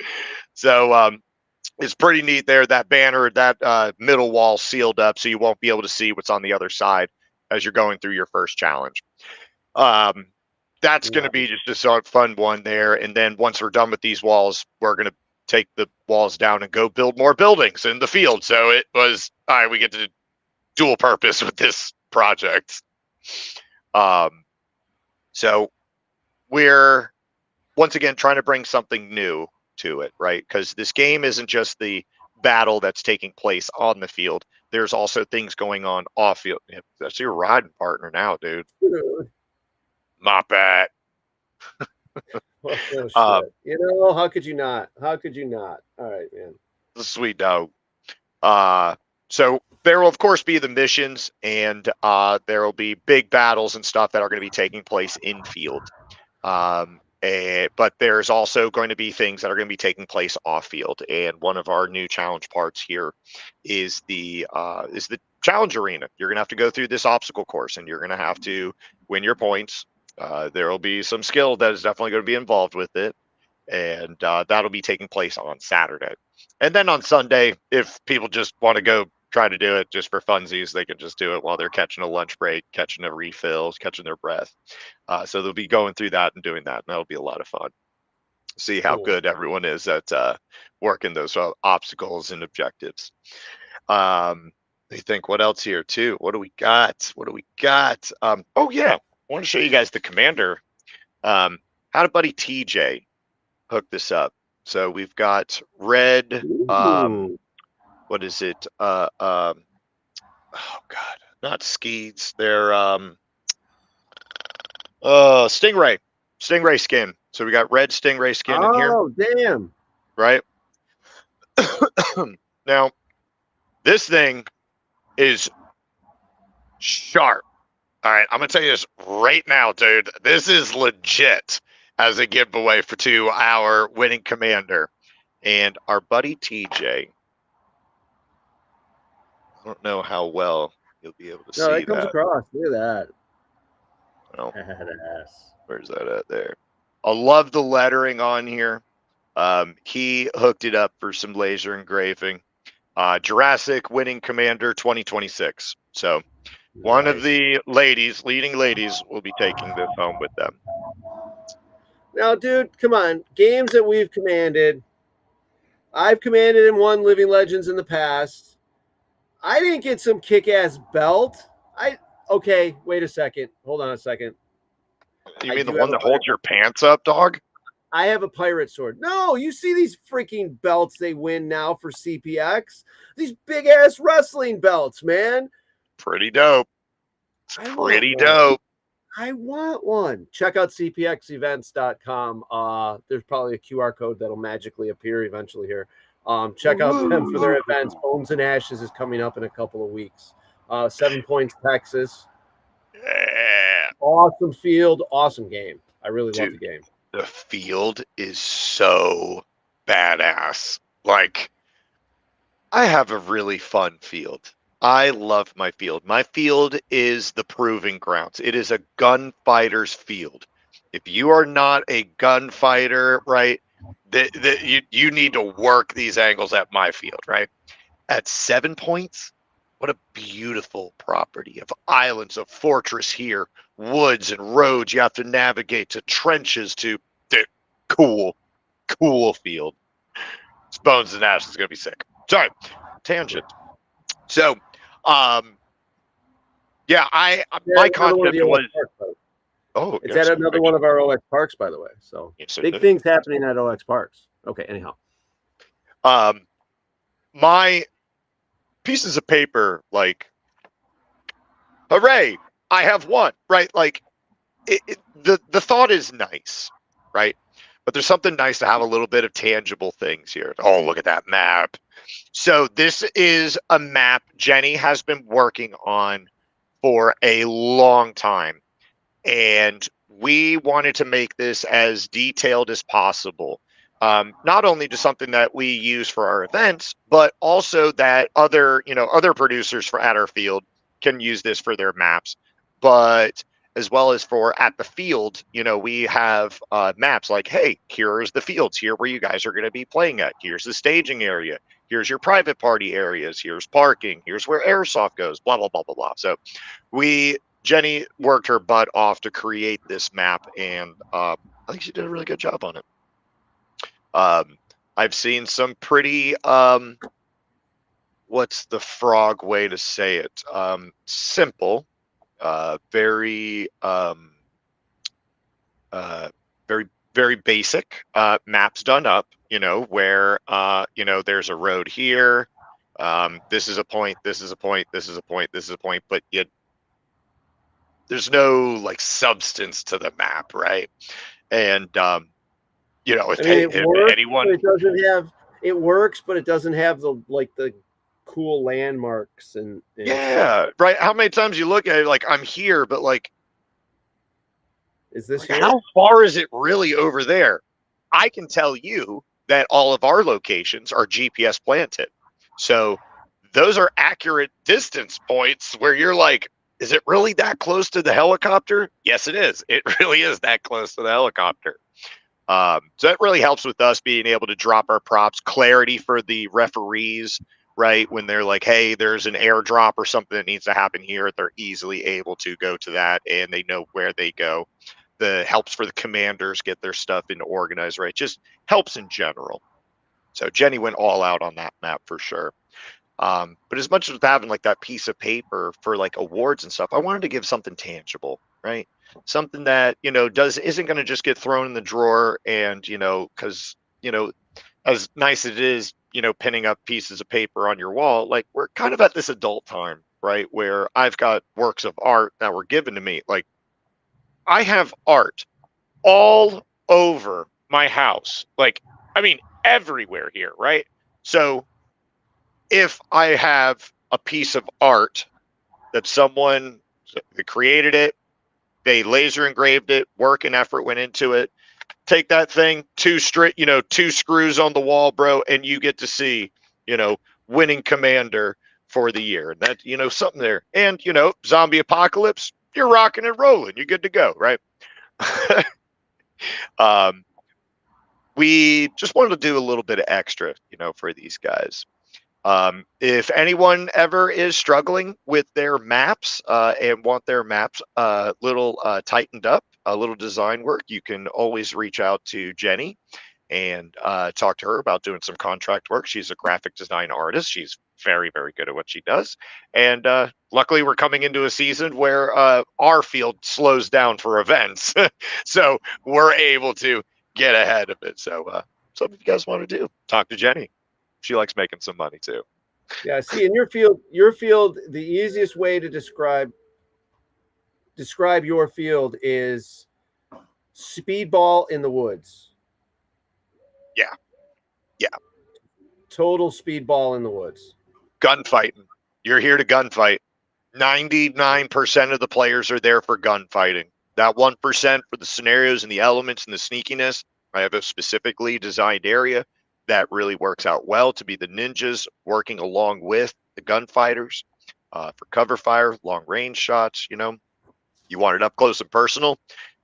So it's pretty neat there. That banner, that middle wall sealed up, so you won't be able to see what's on the other side as you're going through your first challenge. That's going to be just a fun one there. And then once we're done with these walls, we're going to take the walls down and go build more buildings in the field. So it was, all right, we get to dual purpose with this project. So we're once again trying to bring something new to it, right? Because this game isn't just the battle that's taking place on the field. There's also things going on off field. That's your riding partner now, dude. My bad. You know, how could you not? How could you not? All right, man. Sweet dog. So there will of course be the missions, and there will be big battles and stuff that are going to be taking place in field. But there's also going to be things that are going to be taking place off field. And one of our new challenge parts here is the challenge arena. You're going to have to go through this obstacle course, and you're going to have to win your points. There will be some skill that is definitely going to be involved with it. And that'll be taking place on Saturday. And then on Sunday, if people just want to go try to do it just for funsies, they can just do it while they're catching a lunch break, catching a refill, catching their breath. So they'll be going through that and doing that, and that'll be a lot of fun. See how good everyone is at working those obstacles and objectives. I think what else here too? What do we got? Oh yeah, I want to show you guys the commander. Had a buddy TJ hook this up. So we've got red. What is it? Oh God, not skeets. They're stingray skin. So we got red stingray skin in here. Oh damn! Right. Now, this thing is sharp. All right, I'm gonna tell you this right now, dude. This is legit as a giveaway to our winning commander. And our buddy TJ, I don't know how well you'll be able to see that. That comes across. Look at that. Well, badass. Where's that at there? I love the lettering on here. He hooked it up for some laser engraving. Jurassic winning commander 2026. So one of Nice. the leading ladies, will be taking this home with them. Now, dude, come on. Games that we've commanded. I've commanded and won Living Legends in the past. I didn't get some kick-ass belt. Okay, wait a second. Hold on a second. You I mean the do one have that holds your pants up, dog? I have a pirate sword. No, you see these freaking belts they win now for CPX? These big ass wrestling belts, man. Pretty dope. It's pretty dope. I want one. Check out cpxevents.com. There's probably a QR code that'll magically appear eventually here. Check out them for their events. Bones and Ashes is coming up in a couple of weeks. 7 Points, Texas. Yeah. Awesome field, awesome game. I really love the game. The field is so badass. Like, I have a really fun field. I love my field. My field is the proving grounds. It is a gunfighter's field. If you are not a gunfighter, right, you need to work these angles at my field, right? At 7 Points, what a beautiful property of islands, of fortress here, woods and roads you have to navigate, to trenches, to cool field. It's Bones and Ash is going to be sick. Sorry, tangent. So, yeah, my concept was. Oh, it's at another one of our OX Parks, by the way. So big things happening at OX Parks. Okay, anyhow. My pieces of paper, like, hooray, I have one, right? Like, the thought is nice, right? But there's something nice to have a little bit of tangible things here. Oh, look at that map. So this is a map Jenny has been working on for a long time. And we wanted to make this as detailed as possible. Not only just something that we use for our events, but also that other producers at our field can use this for their maps. But as well as for at the field, we have maps like, hey, here's the fields here where you guys are going to be playing at. Here's the staging area. Here's your private party areas. Here's parking. Here's where airsoft goes, blah, blah, blah, blah, blah. So Jenny worked her butt off to create this map, and I think she did a really good job on it. I've seen some pretty, what's the frog way to say it? Simple, very basic maps done up, where, there's a road here. This is a point, this is a point, this is a point, this is a point, but there's no like substance to the map, right? And if anyone, it works, but it doesn't have the cool landmarks and yeah, stuff. Right. How many times you look at it like, I'm here, but like, is this how far is it really over there? I can tell you that all of our locations are GPS planted, so those are accurate distance points where you're like, is it really that close to the helicopter? Yes, it is. It really is that close to the helicopter. So that really helps with us being able to drop our props, clarity for the referees, right? When they're like, hey, there's an airdrop or something that needs to happen here, they're easily able to go to that and they know where they go. The helps for the commanders get their stuff into organized, right? Just helps in general. So Jenny went all out on that map for sure. But as much as having like that piece of paper for like awards and stuff, I wanted to give something tangible, right? Something that, isn't going to just get thrown in the drawer and, because, as nice as it is, pinning up pieces of paper on your wall, like we're kind of at this adult time, right? Where I've got works of art that were given to me. Like I have art all over my house, like, I mean, everywhere here, right? So if I have a piece of art that someone that created it, they laser engraved it, work and effort went into it, take that thing, two screws on the wall, bro, and you get to see, winning commander for the year. And that, something there. And, zombie apocalypse, you're rocking and rolling. You're good to go, right? We just wanted to do a little bit of extra, for these guys. If anyone ever is struggling with their maps and want their maps little tightened up, a little design work, you can always reach out to Jenny and talk to her about doing some contract work. She's a graphic design artist. She's very, very good at what she does. And luckily, we're coming into a season where our field slows down for events. So we're able to get ahead of it. So something you guys want to do, talk to Jenny. She likes making some money too. Yeah, see, in your field, the easiest way to describe your field is speedball in the woods. Yeah. Yeah. Total speedball in the woods. Gunfighting. You're here to gunfight. 99% of the players are there for gunfighting. That 1% for the scenarios and the elements and the sneakiness. I have a specifically designed area that really works out well to be the ninjas working along with the gunfighters for cover fire, long range shots. You know, you want it up close and personal.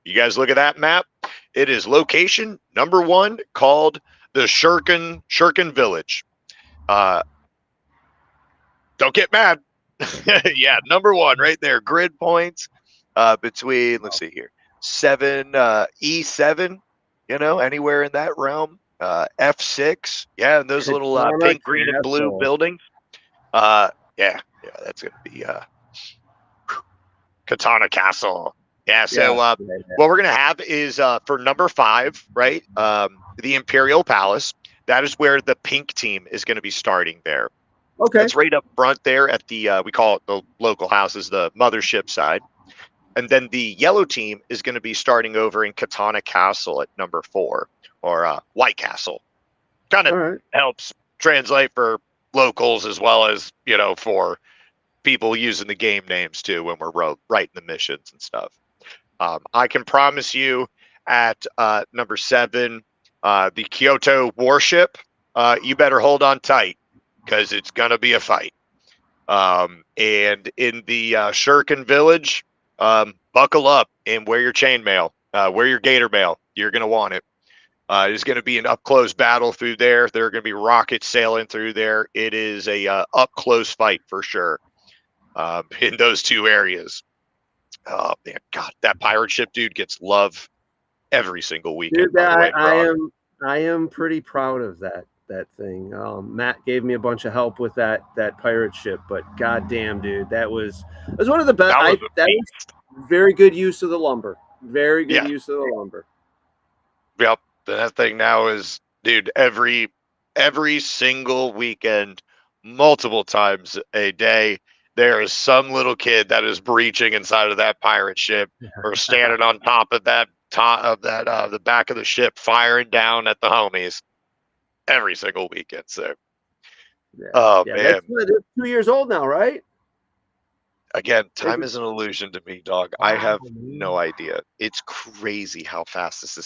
You guys look at that map. It is location number 1 called the Shurkin Village. Don't get mad. Yeah, number 1 right there. Grid points between, let's see here, 7 E7, you know, anywhere in that realm. F6, yeah, and those little pink, green, and blue buildings. Yeah, that's gonna be Katana Castle. Yeah, so what we're gonna have is for number 5, right? The Imperial Palace. That is where the pink team is going to be starting there. Okay, that's right up front there at the we call it the local houses, the mothership side. And then the yellow team is going to be starting over in Katana Castle at number 4, or White Castle. Kind of helps translate for locals as well as, you know, for people using the game names too when we're writing the missions and stuff. I can promise you at number 7, the Kyoto warship, you better hold on tight because it's going to be a fight. And in the Shurkin Village, buckle up and wear your chainmail, wear your gator mail. You're going to want it. It's going to be an up-close battle through there. There are going to be rockets sailing through there. It is a up-close fight for sure in those 2 areas. Oh, man, God, that pirate ship dude gets love every single weekend. Dude, I am pretty proud of that thing. Matt gave me a bunch of help with that pirate ship, but goddamn, dude, that was one of the best. That was very good use of the lumber. Very good use of the lumber. Yep, that thing now is, dude, every single weekend, multiple times a day, there is some little kid that is breaching inside of that pirate ship or standing on top of that the back of the ship, firing down at the homies every single weekend. So, man, they're 2 years old now, right? Again, time is an illusion to me, dog. Wow, I have no idea. It's crazy how fast this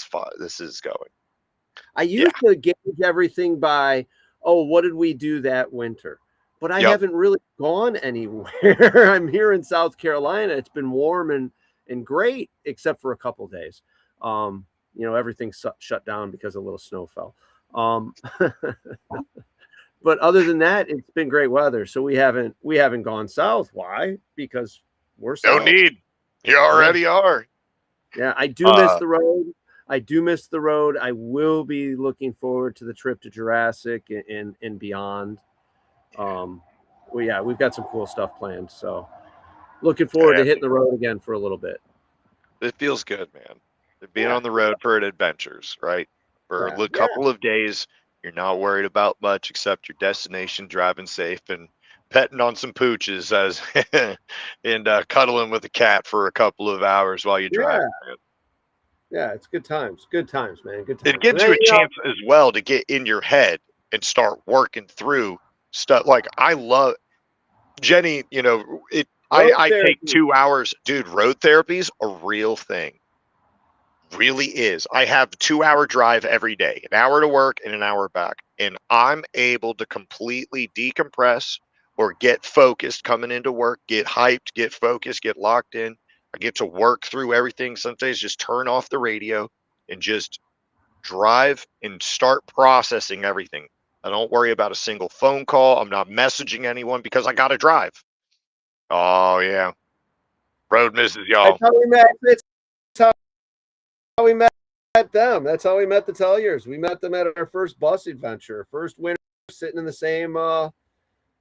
is going. I used to gauge everything by, what did we do that winter? But I haven't really gone anywhere. I'm here in South Carolina. It's been warm and great, except for a couple of days. You know, everything's shut down because a little snow fell. But other than that, it's been great weather. So we haven't gone south. Why? Because we're south. No need. You already are. Yeah, I do miss the road. I will be looking forward to the trip to Jurassic and beyond. We've got some cool stuff planned. So looking forward to hitting the road again for a little bit. It feels good, man. Being on the road for adventures, right? For a couple of days, you're not worried about much except your destination, driving safe, and petting on some pooches and cuddling with a cat for a couple of hours while you drive. Man. Yeah, it's good times. Good times, man. Good times. It gives you a chance as well to get in your head and start working through stuff. Like, I love Jenny, you know, I take 2 hours. Dude, road therapy is a real thing. Really is. I have 2-hour drive every day, an hour to work and an hour back. And I'm able to completely decompress or get focused coming into work, get hyped, get focused, get locked in. I get to work through everything. Some days just turn off the radio and just drive and start processing everything. I don't worry about a single phone call. I'm not messaging anyone because I got to drive. Oh, yeah. Road misses, y'all. That's how we met them. That's how we met the Telliers. We met them at our first bus adventure. First winter, sitting in the same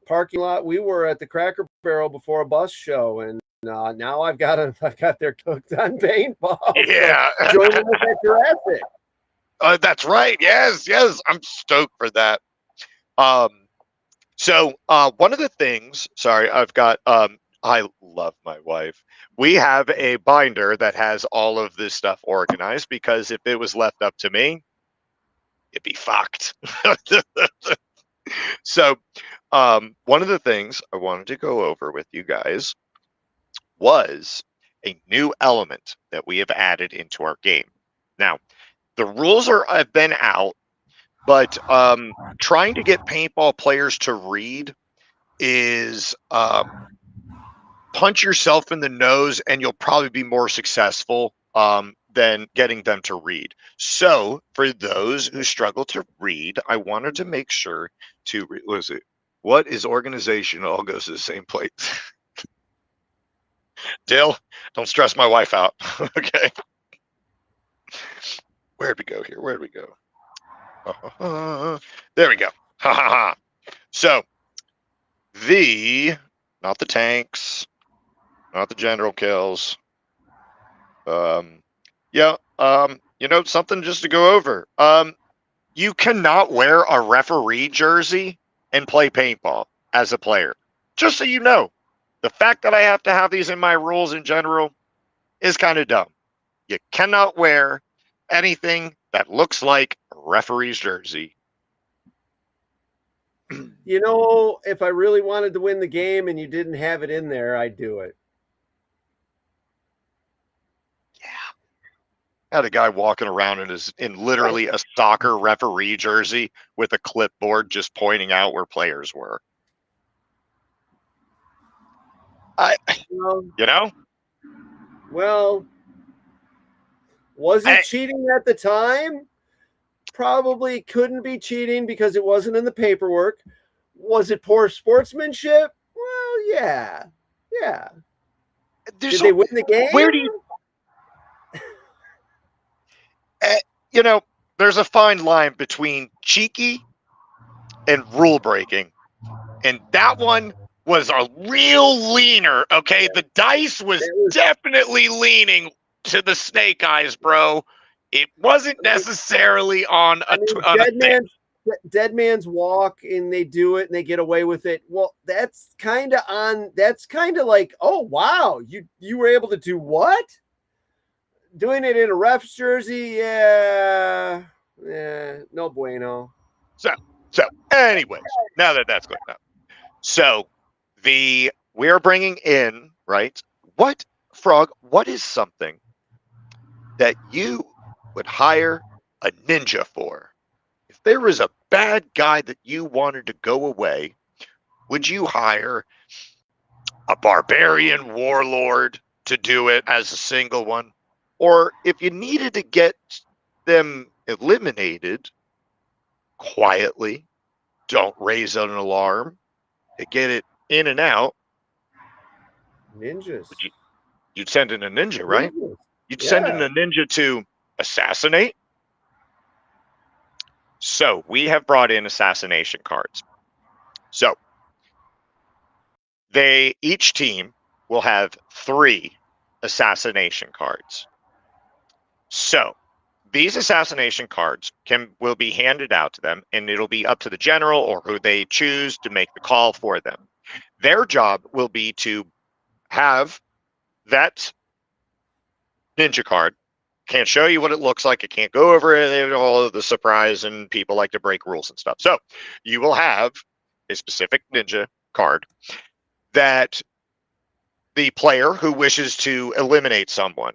parking lot we were at the Cracker Barrel before a bus show, and now I've got their cooked on paintball. Yeah. So joining us at Jurassic. That's right. Yes. I'm stoked for that. So one of the things, sorry, I've got, I love my wife. We have a binder that has all of this stuff organized because if it was left up to me, it'd be fucked. So one of the things I wanted to go over with you guys was a new element that we have added into our game. Now, the rules have been out, but trying to get paintball players to read is punch yourself in the nose, and you'll probably be more successful than getting them to read. So for those who struggle to read, I wanted to make sure to what is organization all goes to the same place. Dill, don't stress my wife out. Okay. Where'd we go here? Where'd we go? There we go. Ha ha ha. So not the tanks, not the general kills. Something just to go over. You cannot wear a referee jersey and play paintball as a player. Just so you know, the fact that I have to have these in my rules in general is kind of dumb. You cannot wear anything that looks like a referee's jersey. You know, if I really wanted to win the game and you didn't have it in there, I'd do it. I had a guy walking around in literally a soccer referee jersey with a clipboard just pointing out where players were. Well, was it cheating at the time? Probably couldn't be cheating because it wasn't in the paperwork. Was it poor sportsmanship? Well, yeah. Did they win the game? Where do you... there's a fine line between cheeky and rule breaking. And that one was a real leaner, okay? The dice was definitely leaning to the snake eyes, bro. It wasn't necessarily on a dead man's walk, and they do it and they get away with it. Well, that's kind of like, oh wow, you were able to do what? Doing it in a ref's jersey, yeah, no bueno. So anyways, now that's going up. So we're bringing in, right? What is something that you would hire a ninja for? If there was a bad guy that you wanted to go away, would you hire a barbarian warlord to do it as a single one? Or if you needed to get them eliminated quietly, don't raise an alarm, to get it in and out. Ninjas. You'd send in a ninja, right? You'd send in a ninja to assassinate. So we have brought in assassination cards. So each team will have 3 assassination cards. So these assassination cards will be handed out to them, and it'll be up to the general or who they choose to make the call for them. Their job will be to have that ninja card. Can't show you what it looks like. It can't go over all of the surprise, and people like to break rules and stuff. So you will have a specific ninja card that the player who wishes to eliminate someone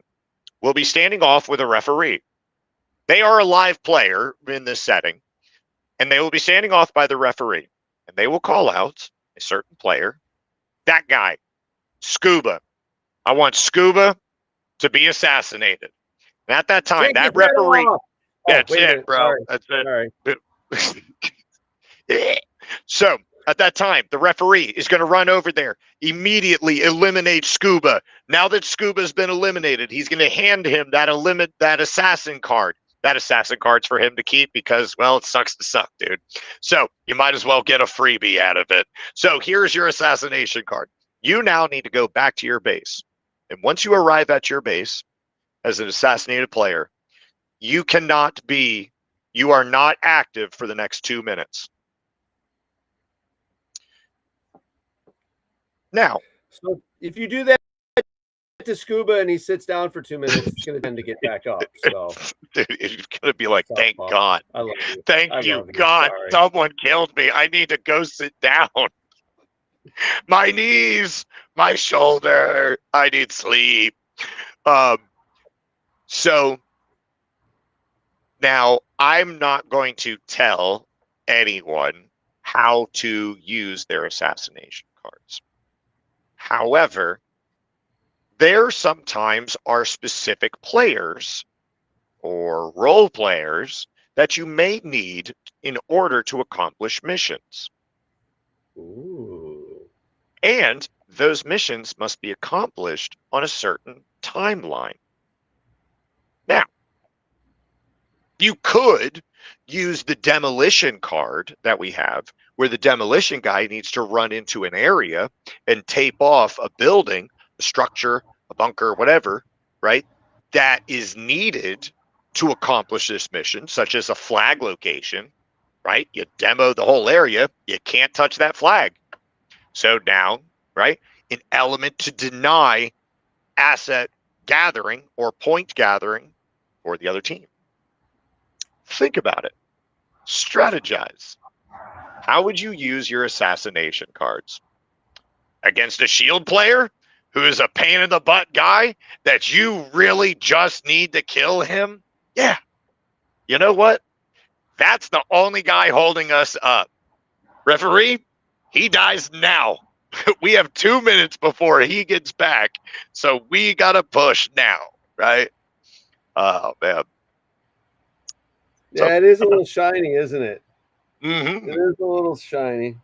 will be standing off with a referee. They are a live player in this setting, and they will be standing off by the referee, and they will call out a certain player. That guy, Scuba. I want Scuba to be assassinated. And at that time, that referee, that's it, bro. That's it. So at that time, the referee is going to run over there, immediately eliminate Scuba. Now that Scuba's been eliminated, he's going to hand him that assassin card. That assassin card's for him to keep because, well, it sucks to suck, dude. So you might as well get a freebie out of it. So here's your assassination card. You now need to go back to your base. And once you arrive at your base as an assassinated player, you are not active for the next 2 minutes. Now, so if you do that to Scuba and he sits down for 2 minutes, it's going to tend to get back up. So dude, it's going to be like, thank God. I love you. Thank you, God. Sorry. Someone killed me. I need to go sit down. My knees, my shoulder. I need sleep. So now I'm not going to tell anyone how to use their assassination cards. However, there sometimes are specific players or role players that you may need in order to accomplish missions. Ooh. And those missions must be accomplished on a certain timeline. Now, you could use the demolition card that we have, where the demolition guy needs to run into an area and tape off a building, a structure, a bunker, whatever, right? That is needed to accomplish this mission, such as a flag location, right? You demo the whole area, you can't touch that flag. So now, right, an element to deny asset gathering or point gathering for the other team. Think about it. Strategize. How would you use your assassination cards? Against a shield player who is a pain in the butt guy that you really just need to kill him? Yeah. You know what? That's the only guy holding us up. Referee, he dies now. We have 2 minutes before he gets back, so we got to push now, right? Oh, man. Yeah, it is a little shiny, isn't it? Mm-hmm. It is a little shiny.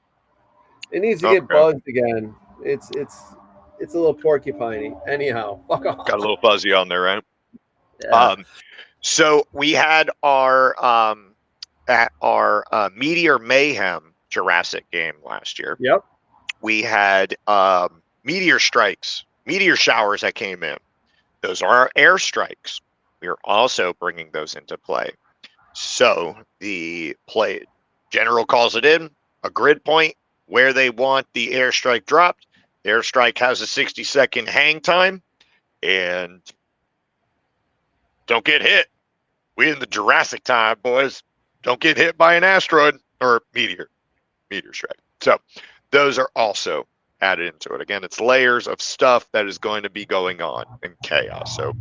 It needs to get bugged again. It's a little porcupine-y. Anyhow, fuck off. Got a little fuzzy on there, right? Yeah. So we had our Meteor Mayhem Jurassic game last year. Yep. We had meteor strikes, meteor showers that came in. Those are our airstrikes. We are also bringing those into play. So the general calls it in, a grid point where they want the airstrike dropped. The airstrike has a 60-second hang time, and don't get hit. We in the Jurassic time, boys. Don't get hit by an asteroid or meteor strike. So those are also added into it. Again, it's layers of stuff that is going to be going on in chaos. So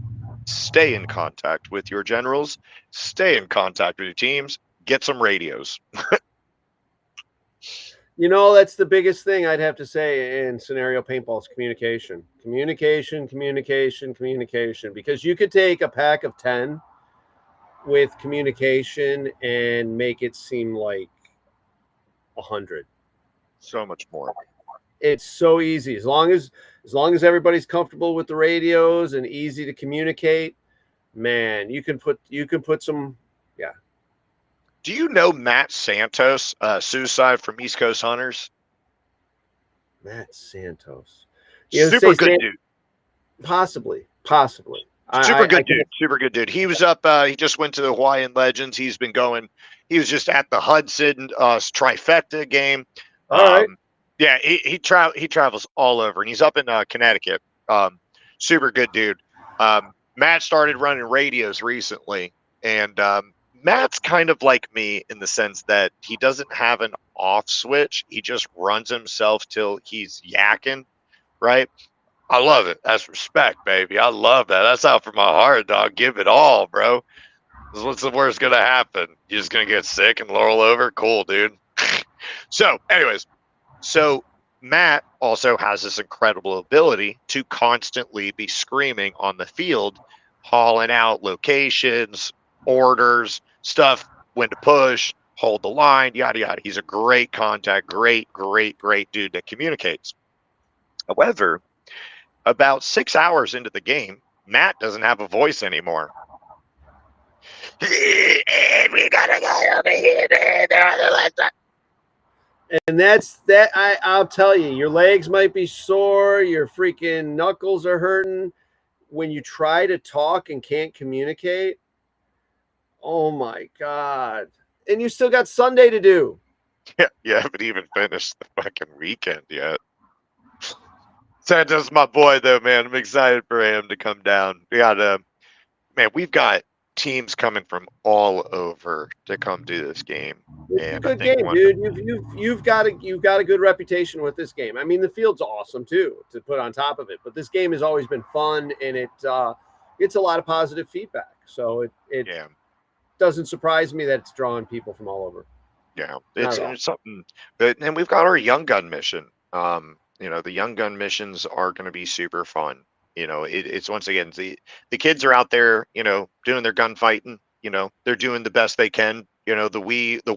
stay in contact with your generals, stay in contact with your teams, get some radios. You know, that's the biggest thing I'd have to say in scenario paintball is communication. Communication, because you could take a pack of 10 with communication and make it seem like 100. So much more. It's so easy. As long as everybody's comfortable with the radios and easy to communicate, man, you can put some. Yeah. Do you know Matt Santos, Suicide from East Coast Hunters? Matt Santos. Super good dude. Possibly. Super good dude. He was up. He just went to the Hawaiian Legends. He was just at the Hudson trifecta game. All right. Yeah, he travels all over, and he's up in Connecticut. Super good dude. Matt started running radios recently, and Matt's kind of like me in the sense that he doesn't have an off switch. He just runs himself till he's yakking, right? I love it. That's respect, baby. I love that. That's out from my heart, dog. Give it all, bro. What's the worst going to happen? You're just going to get sick and roll over? Cool, dude. So, anyways. So, Matt also has this incredible ability to constantly be screaming on the field, hauling out locations, orders, stuff, when to push, hold the line, yada yada. He's a great contact, great dude that communicates. However, about 6 hours into the game, Matt doesn't have a voice anymore. We gotta go over here. And that's that. I'll tell you, your legs might be sore, your freaking knuckles are hurting when you try to talk and can't communicate. Oh my God. And you still got Sunday to do. Yeah, you haven't even finished the fucking weekend yet. Santa's my boy, though, man. I'm excited for him to come down. We've got teams coming from all over to come do this game. It's a good game, dude. You've got a good reputation with this game. I mean, the field's awesome too to put on top of it, but this game has always been fun, and it gets a lot of positive feedback. So it doesn't surprise me that it's drawing people from all over. Yeah, it's something that, and we've got our young gun mission. The young gun missions are going to be super fun. It's once again the kids are out there, doing their gunfighting. They're doing the best they can. The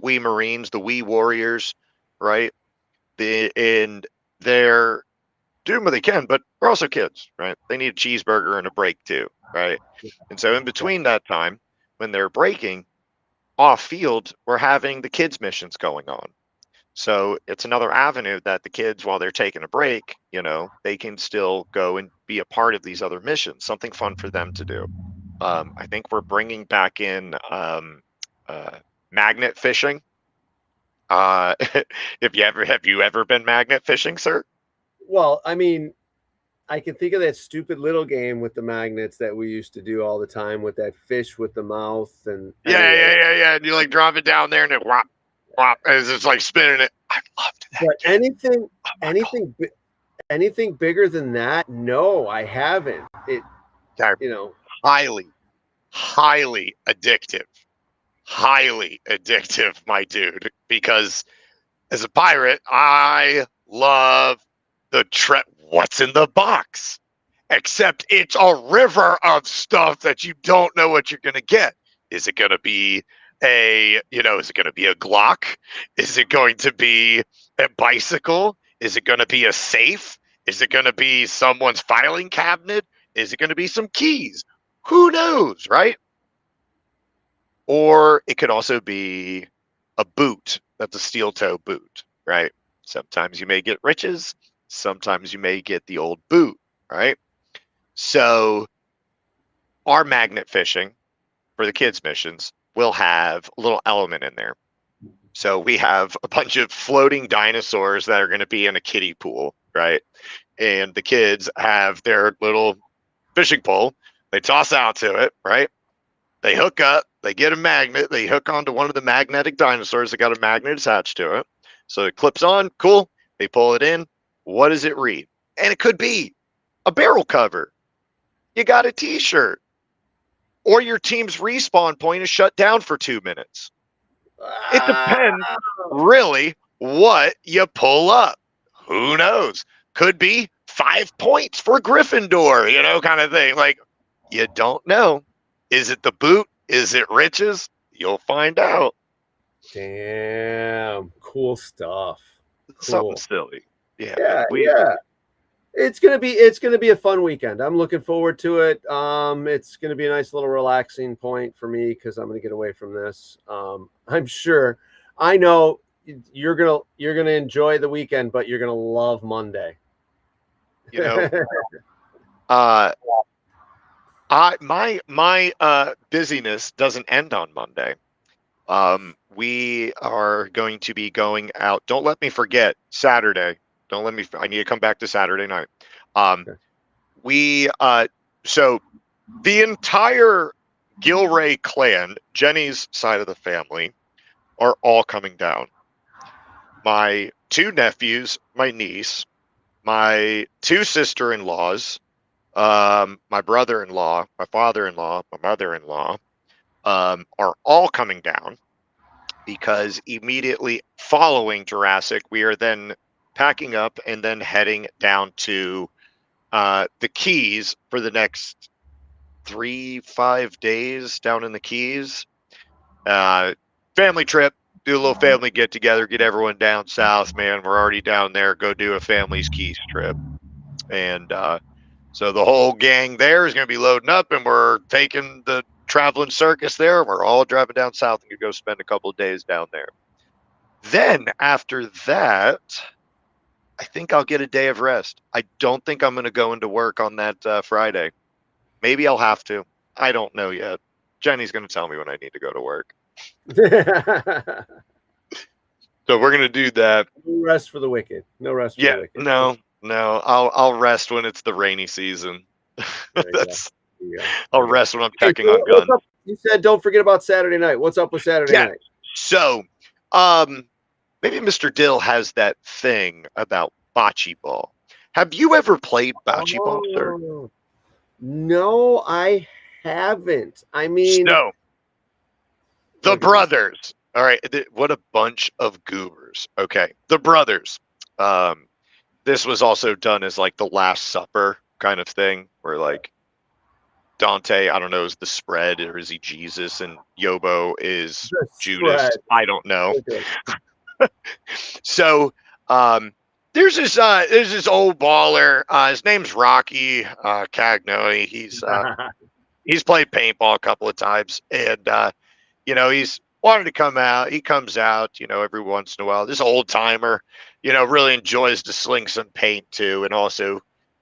wee Marines, the wee warriors, right? And they're doing what they can, but we're also kids, right? They need a cheeseburger and a break too, right? And so in between that time, when they're breaking off field, we're having the kids missions going on. So it's another avenue that the kids, while they're taking a break, they can still go and be a part of these other missions, something fun for them to do. I think we're bringing back in magnet fishing. Have you ever been magnet fishing, sir? Well, I mean, I can think of that stupid little game with the magnets that we used to do all the time with that fish with the mouth and yeah. And you like drop it down there and it whop, whop, and it's just like spinning it. I loved that. But anything bigger than that? No, I haven't. Highly addictive. Highly addictive, my dude. Because as a pirate, I love the what's in the box. Except it's a river of stuff that you don't know what you're gonna get. Is it gonna be is it gonna be a Glock? Is it going to be a bicycle? Is it gonna be a safe? Is it gonna be someone's filing cabinet? Is it gonna be some keys? Who knows, right? Or it could also be a boot. That's a steel toe boot, right? Sometimes you may get riches. Sometimes you may get the old boot, right? So our magnet fishing for the kids' missions will have a little element in there. So we have a bunch of floating dinosaurs that are going to be in a kiddie pool, right? And the kids have their little fishing pole. They toss out to it, right? They hook up, they get a magnet, they hook onto one of the magnetic dinosaurs that got a magnet attached to it. So it clips on, cool. They pull it in. What does it read? And it could be a barrel cover. You got a t-shirt. Or your team's respawn point is shut down for 2 minutes. It depends, really, what you pull up. Who knows? Could be 5 points for Gryffindor, kind of thing. Like, you don't know. Is it the boot? Is it riches? You'll find out. Damn, cool stuff. Something silly. Yeah. It's gonna be a fun weekend. I'm looking forward to it. It's gonna be a nice little relaxing point for me because I'm gonna get away from this. I'm sure. I know you're gonna enjoy the weekend, but you're gonna love Monday. My busyness doesn't end on Monday. We are going to be going out. Don't let me forget Saturday. I need to come back to Saturday night. So the entire Gilray clan, Jenny's side of the family, are all coming down. My 2 nephews, my niece, my 2 sister-in-laws, my brother-in-law, my father-in-law, my mother-in-law, are all coming down because immediately following Jurassic, we are then packing up and then heading down to the Keys for the next 3-5 days down in the Keys. Family trip, do a little family get together, get everyone down south, man. We're already down there. Go do a family's Keys trip. And so the whole gang there is going to be loading up, and we're taking the traveling circus there. We're all driving down south and go spend a couple of days down there. Then after that, I think I'll get a day of rest. I don't think I'm going to go into work on that Friday. Maybe I'll have to. I don't know yet. Jenny's going to tell me when I need to go to work. So we're going to do that. No rest for the wicked. No rest for the wicked. No. I'll rest when it's the rainy season. I'll rest when I'm checking on guns. You said don't forget about Saturday night. What's up with Saturday night? So, maybe Mr. Dill has that thing about bocce ball. Have you ever played bocce ball, sir? No, I haven't. I mean, no. The brothers. All right. What a bunch of goobers. Okay. The brothers. This was also done as like the Last Supper kind of thing, where like Dante, I don't know, is the spread, or is he Jesus, and Yobo is Judas? I don't know. Okay. So there's this old baller. His name's Rocky Cagnoni. He's played paintball a couple of times, and he's wanted to come out. He comes out, every once in a while. This old timer, really enjoys to sling some paint too,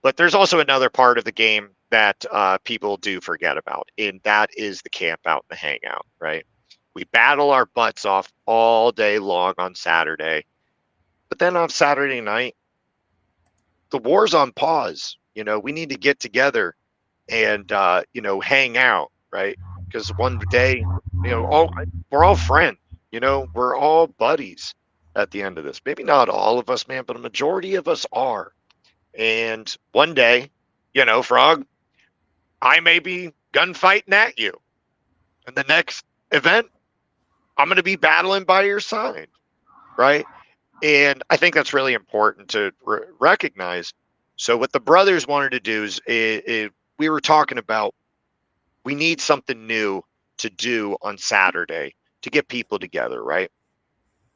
but there's also another part of the game that people do forget about, and that is the camp out and the hangout, right? We battle our butts off all day long on Saturday, but then on Saturday night, the war's on pause. We need to get together and hang out, right? Because one day, we're all friends. We're all buddies at the end of this. Maybe not all of us, man, but a majority of us are. And one day, Frog, I may be gunfighting at you. And the next event, I'm going to be battling by your side, right? And I think that's really important to recognize. So what the brothers wanted to do is we were talking about, we need something new to do on Saturday to get people together, right?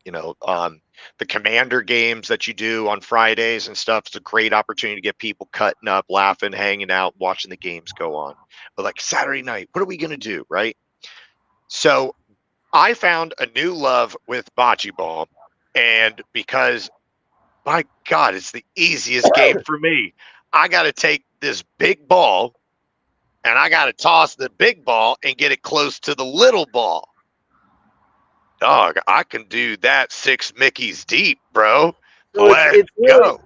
The commander games that you do on Fridays and stuff, it's a great opportunity to get people cutting up, laughing, hanging out, watching the games go on. But like Saturday night, what are we going to do, right? So I found a new love with bocce ball, and because, my God, it's the easiest game for me. I got to take this big ball, and I got to toss the big ball and get it close to the little ball. Dog, I can do that 6 Mickeys deep, bro. So Let's go.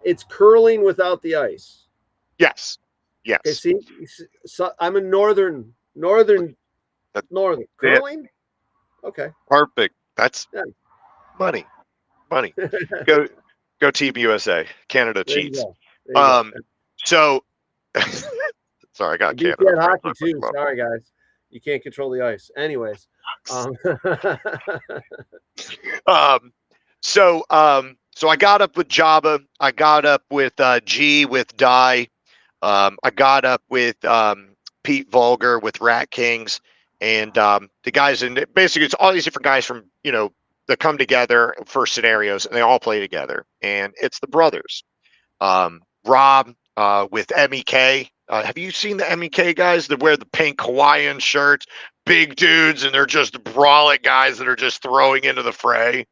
It's curling without the ice. Yes. Okay, see, so I'm a northern curling. Okay, perfect. That's money. Go Team USA. Canada cheats. So sorry, I got Canada. Hockey too. Sorry, guys. You can't control the ice. Anyways. So I got up with Jabba. I got up with G with Die. I got up with Pete Vulgar with Rat Kings, and the guys, and basically it's all these different guys from that come together for scenarios, and they all play together, and it's the brothers. Rob with MEK. Have you seen the MEK guys that wear the pink Hawaiian shirts, big dudes, and they're just brawling guys that are just throwing into the fray?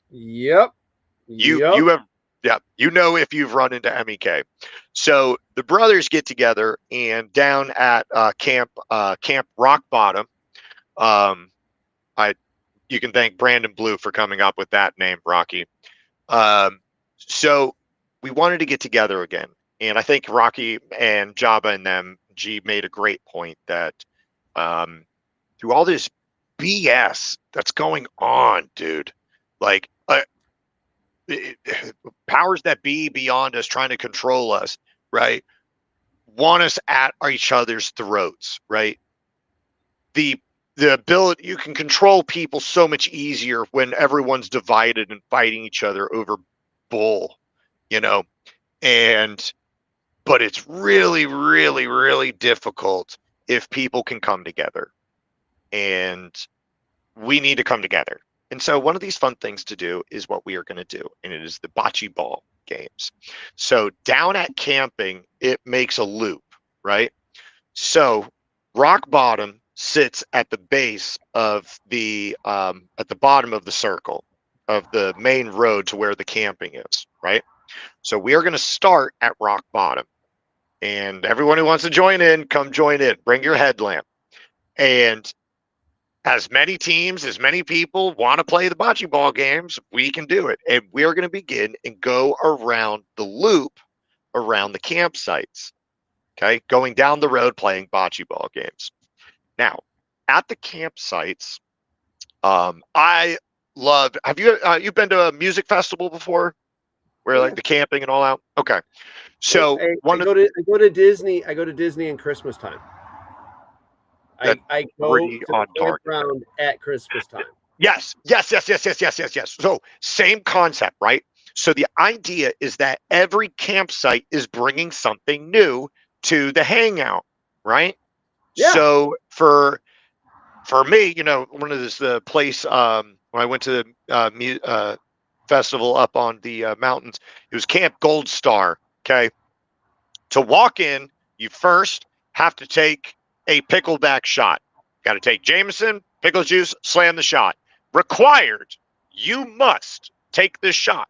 Yep. You have, yeah, if you've run into MEK. So the brothers get together, and down at Camp Rock Bottom, you can thank Brandon Blue for coming up with that name, Rocky. So we wanted to get together again. And I think Rocky and Jabba and them, G, made a great point that through all this BS that's going on, dude, like powers that be beyond us trying to control us, right, want us at each other's throats, right? The ability, you can control people so much easier when everyone's divided and fighting each other over bull, but it's really, really, really difficult if people can come together, and we need to come together. And so one of these fun things to do is what we are going to do, and it is the bocce ball games. So down at camping, it makes a loop, right? So rock bottom sits at the base of at the bottom of the circle of the main road to where the camping is, right? So we are going to start at rock bottom, and everyone who wants to join in, come join in. Bring your headlamp, and as many teams, as many people want to play the bocce ball games, we can do it. And we're going to begin and go around the loop around the campsites. Okay, going down the road playing bocce ball games. Now, at the campsites, I love. Have you you've been to a music festival before, where like the camping and all out? Okay, so I go to Disney. I go to Disney in Christmas time. I go to the campground at Christmas time. Yes. So same concept, right? So the idea is that every campsite is bringing something new to the hangout, right? Yeah. So for me, you know, one of the place when I went to the festival up on the mountains, it was Camp Gold Star. Okay, to walk in, you first have to take a pickleback shot. Got to take Jameson, pickle juice, slam the shot. Required, you must take this shot.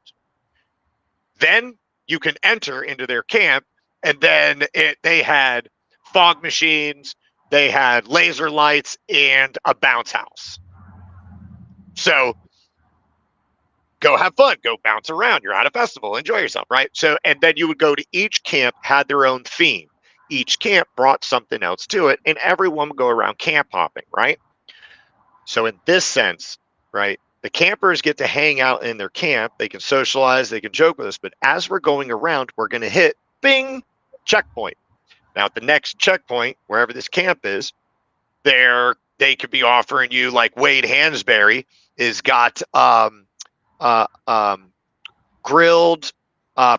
Then you can enter into their camp, and then they had fog machines, they had laser lights, and a bounce house. So go have fun, go bounce around. You're at a festival, enjoy yourself, right? So, and then you would go to each camp, had their own theme. Each camp brought something else to it, and everyone would go around camp hopping, right? So in this sense, right, the campers get to hang out in their camp. They can socialize, they can joke with us, but as we're going around, we're going to hit, bing, checkpoint. Now, at the next checkpoint, wherever this camp is, they could be offering you, like Wade Hansberry is got grilled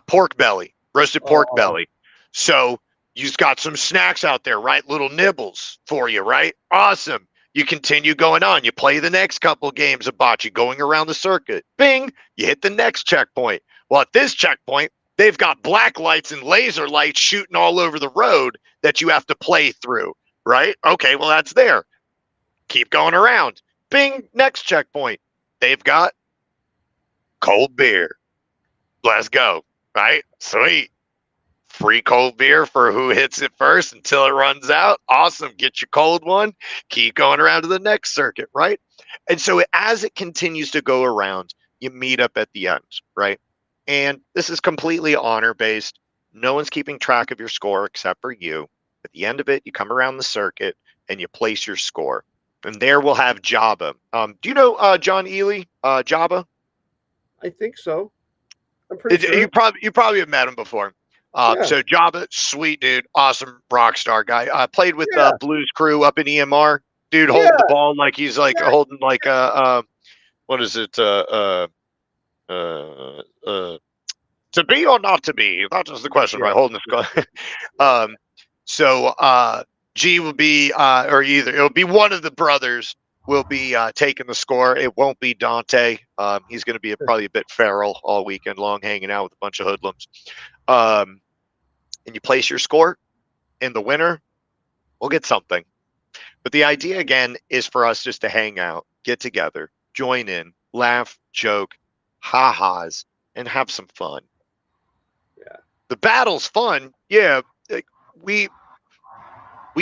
pork belly, roasted pork belly. So you've got some snacks out there, right? Little nibbles for you, right? Awesome. You continue going on. You play the next couple games of bocce, going around the circuit. Bing, you hit the next checkpoint. Well, at this checkpoint, they've got black lights and laser lights shooting all over the road that you have to play through, right? Okay, well, that's there. Keep going around. Bing, next checkpoint. They've got cold beer. Let's go, right? Sweet. Free cold beer for who hits it first until it runs out. Awesome. Get your cold one. Keep going around to the next circuit, right? And so as it continues to go around, you meet up at the end, right? And this is completely honor-based. No one's keeping track of your score except for you. At the end of it, you come around the circuit and you place your score. And there we'll have Jabba. Do you know John Ely, Jabba? I think so. I'm pretty sure. You probably have met him before. Yeah. So Jabba, sweet dude, awesome rock star guy. Played with Blues Crew up in EMR. Dude holding the ball like he's like holding like what is it? To be or not to be? That is the question, right? Holding the so G will be or either it'll be one of the brothers will be taking the score. It won't be Dante. He's going to be probably a bit feral all weekend long, hanging out with a bunch of hoodlums. And you place your score, and the winner will get something. But the idea, again, is for us just to hang out, get together, join in, laugh, joke, ha-has, and have some fun. Yeah. The battle's fun. Yeah, we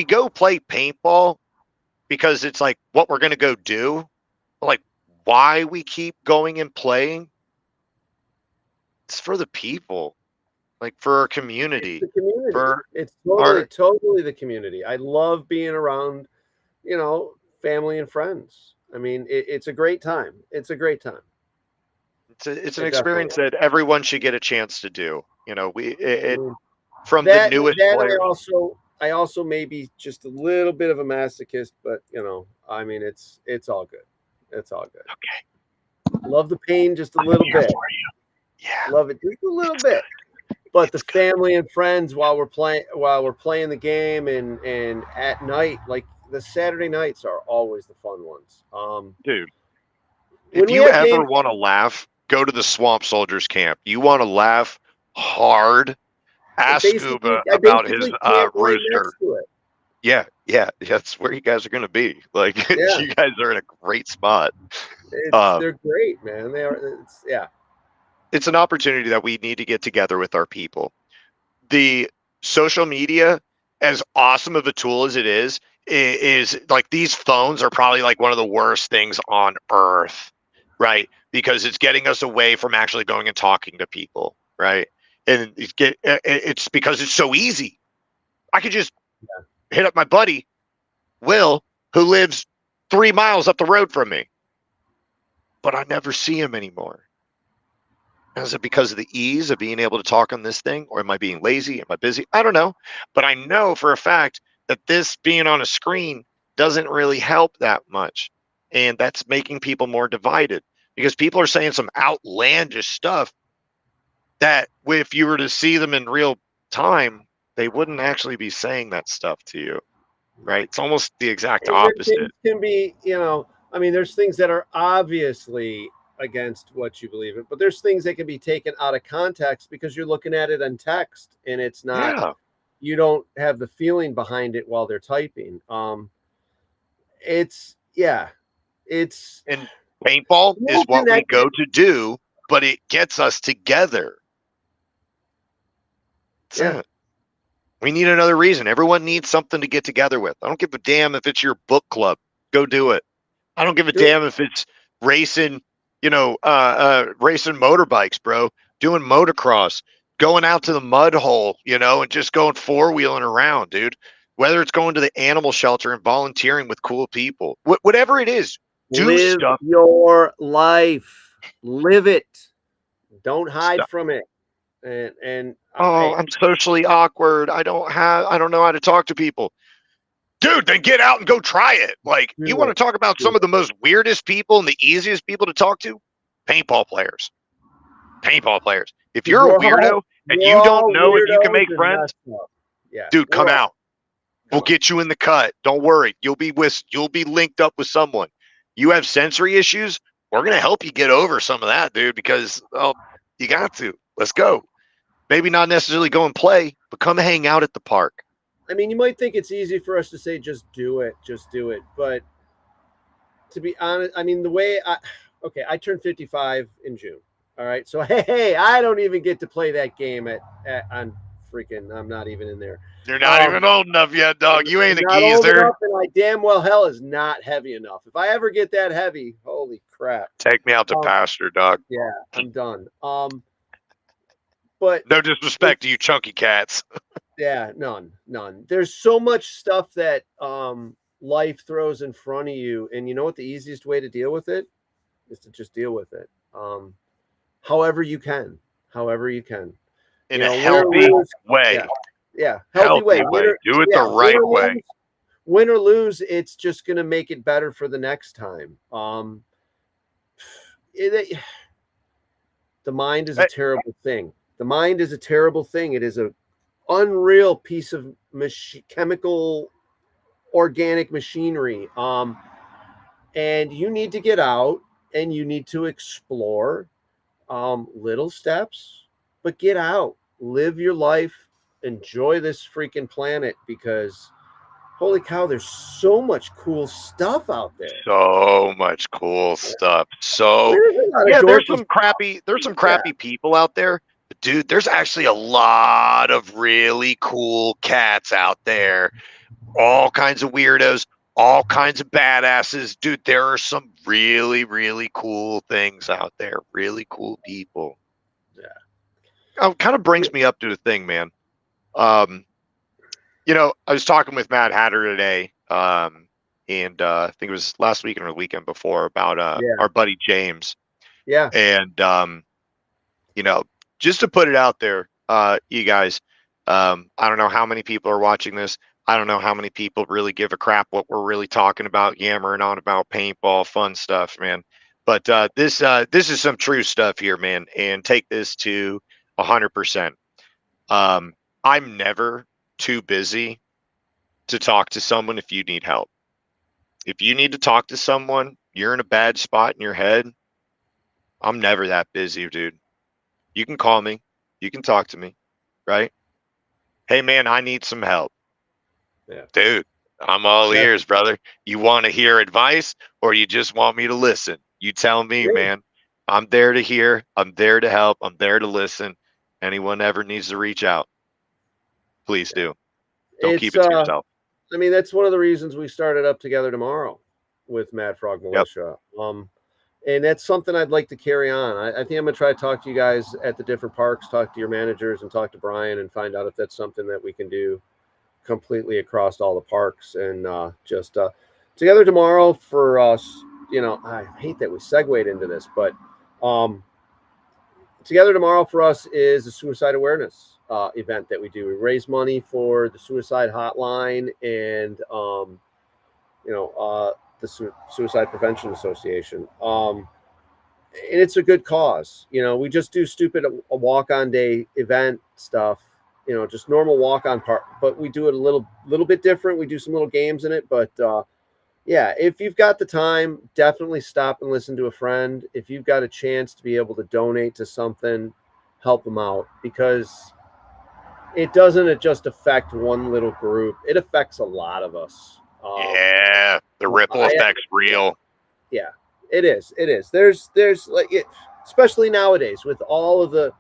go play paintball because it's like what we're going to go do. Like, why we keep going and playing? It's for the people. Like for our community. It's the community. It's totally the community. I love being around, you know, family and friends. I mean, it's a great time. It's a great time. It's an experience that everyone should get a chance to do. You know, from the newest players. I also may be just a little bit of a masochist, but you know, I mean, it's all good. It's all good. Okay. Love the pain just a little bit. Yeah. Love it just a little bit. But the family and friends while we're playing the game and at night, like the Saturday nights are always the fun ones. Dude. If you ever want to laugh, go to the Swamp Soldiers camp. You want to laugh hard, ask Scuba about his right rooster. next to it. Yeah, that's where you guys are going to be. Like, Yeah. you guys are in a great spot. They're great, man. They are. It's an opportunity that we need to get together with our people. The social media, as awesome of a tool as it is like, these phones are probably like one of the worst things on earth, right? Because it's getting us away from actually going and talking to people, right? And it's because it's so easy. I could just hit up my buddy Will, who lives 3 miles up the road from me, but I never see him anymore. Is it because of the ease of being able to talk on this thing, or am I being lazy? Am I busy? I don't know, but I know for a fact that this being on a screen doesn't really help that much, and that's making people more divided, because people are saying some outlandish stuff that if you were to see them in real time, they wouldn't actually be saying that stuff to you, right? It's almost the exact opposite. Things can be, I mean, there's things that are obviously against what you believe in, but there's things that can be taken out of context because you're looking at it in text and it's not, you don't have the feeling behind it while they're typing. It's and paintball is what we go to do, but it gets us together. That's it. We need another reason. Everyone needs something to get together with. I don't give a damn if it's your book club. Go do it. I don't give a damn if it's racing, racing motorbikes, bro. Doing motocross, going out to the mud hole, and just going 4-wheeling around, dude. Whether it's going to the animal shelter and volunteering with cool people, whatever it is, live your life. Live it. Don't hide from it. And I'm socially awkward. I don't know how to talk to people. Dude, then get out and go try it. Like, you want to talk about some of the most weirdest people and the easiest people to talk to? Paintball players. If you're a weirdo and you don't know if you can make friends, dude, come out. We'll get you in the cut. Don't worry. You'll be linked up with someone. You have sensory issues, we're going to help you get over some of that, dude, because you got to. Let's go. Maybe not necessarily go and play, but come hang out at the park. I mean, you might think it's easy for us to say, just do it. But to be honest, I mean, I turned 55 in June. All right. So, hey, I don't even get to play that game I'm not even in there. You're not even old enough yet, dog. You ain't a geezer. And I damn well hell is not heavy enough. If I ever get that heavy, holy crap. Take me out to pasture, dog. Yeah, I'm done. But no disrespect to you chunky cats. Yeah, none. There's so much stuff that life throws in front of you, and you know what the easiest way to deal with it is to just deal with it. However you can. In a healthy way. Yeah, healthy way. Do it the right way. Win or lose, it's just going to make it better for the next time. The mind is a terrible thing. It is a unreal piece of chemical, organic machinery. And you need to get out and you need to explore little steps, but get out, live your life, enjoy this freaking planet, because holy cow, there's so much cool stuff out there. So much cool stuff. So there's some crappy people out there. But dude, there's actually a lot of really cool cats out there. All kinds of weirdos, all kinds of badasses. Dude, there are some really, really cool things out there. Really cool people. Yeah. It kind of brings me up to the thing, man. I was talking with Matt Hatter today, and I think it was last weekend or the weekend before, about our buddy James. Yeah. And just to put it out there, you guys, I don't know how many people are watching this. I don't know how many people really give a crap what we're really talking about, yammering on about paintball, fun stuff, man. But this is some true stuff here, man, and take this to 100%. I'm never too busy to talk to someone if you need help. If you need to talk to someone, you're in a bad spot in your head, I'm never that busy, dude. You can call me. You can talk to me, right? Hey, man, I need some help. Yeah. Dude, I'm all Yeah. ears, brother. You want to hear advice or you just want me to listen? You tell me, Yeah. man. I'm there to hear. I'm there to help. I'm there to listen. Anyone ever needs to reach out, please do. Don't keep It's it to yourself. I mean, that's one of the reasons we started up together tomorrow with Mad Frog Yep. Militia. And that's something I'd like to carry on. I think I'm gonna try to talk to you guys at the different parks, talk to your managers, and talk to Brian, and find out if that's something that we can do completely across all the parks, and just together tomorrow for us. You know, I hate that we segued into this, but together tomorrow for us is a suicide awareness event that we do. We raise money for the suicide hotline and the Suicide Prevention Association. And it's a good cause. You know, we just do stupid a walk-on day event stuff. You know, just normal walk-on part, but we do it a little bit different. We do some little games in it, but yeah, if you've got the time, definitely stop and listen to a friend. If you've got a chance to be able to donate to something, help them out, because it doesn't just affect one little group. It affects a lot of us. Yeah, the ripple effect's real. Yeah, it is. It is. There's like it, especially nowadays with all the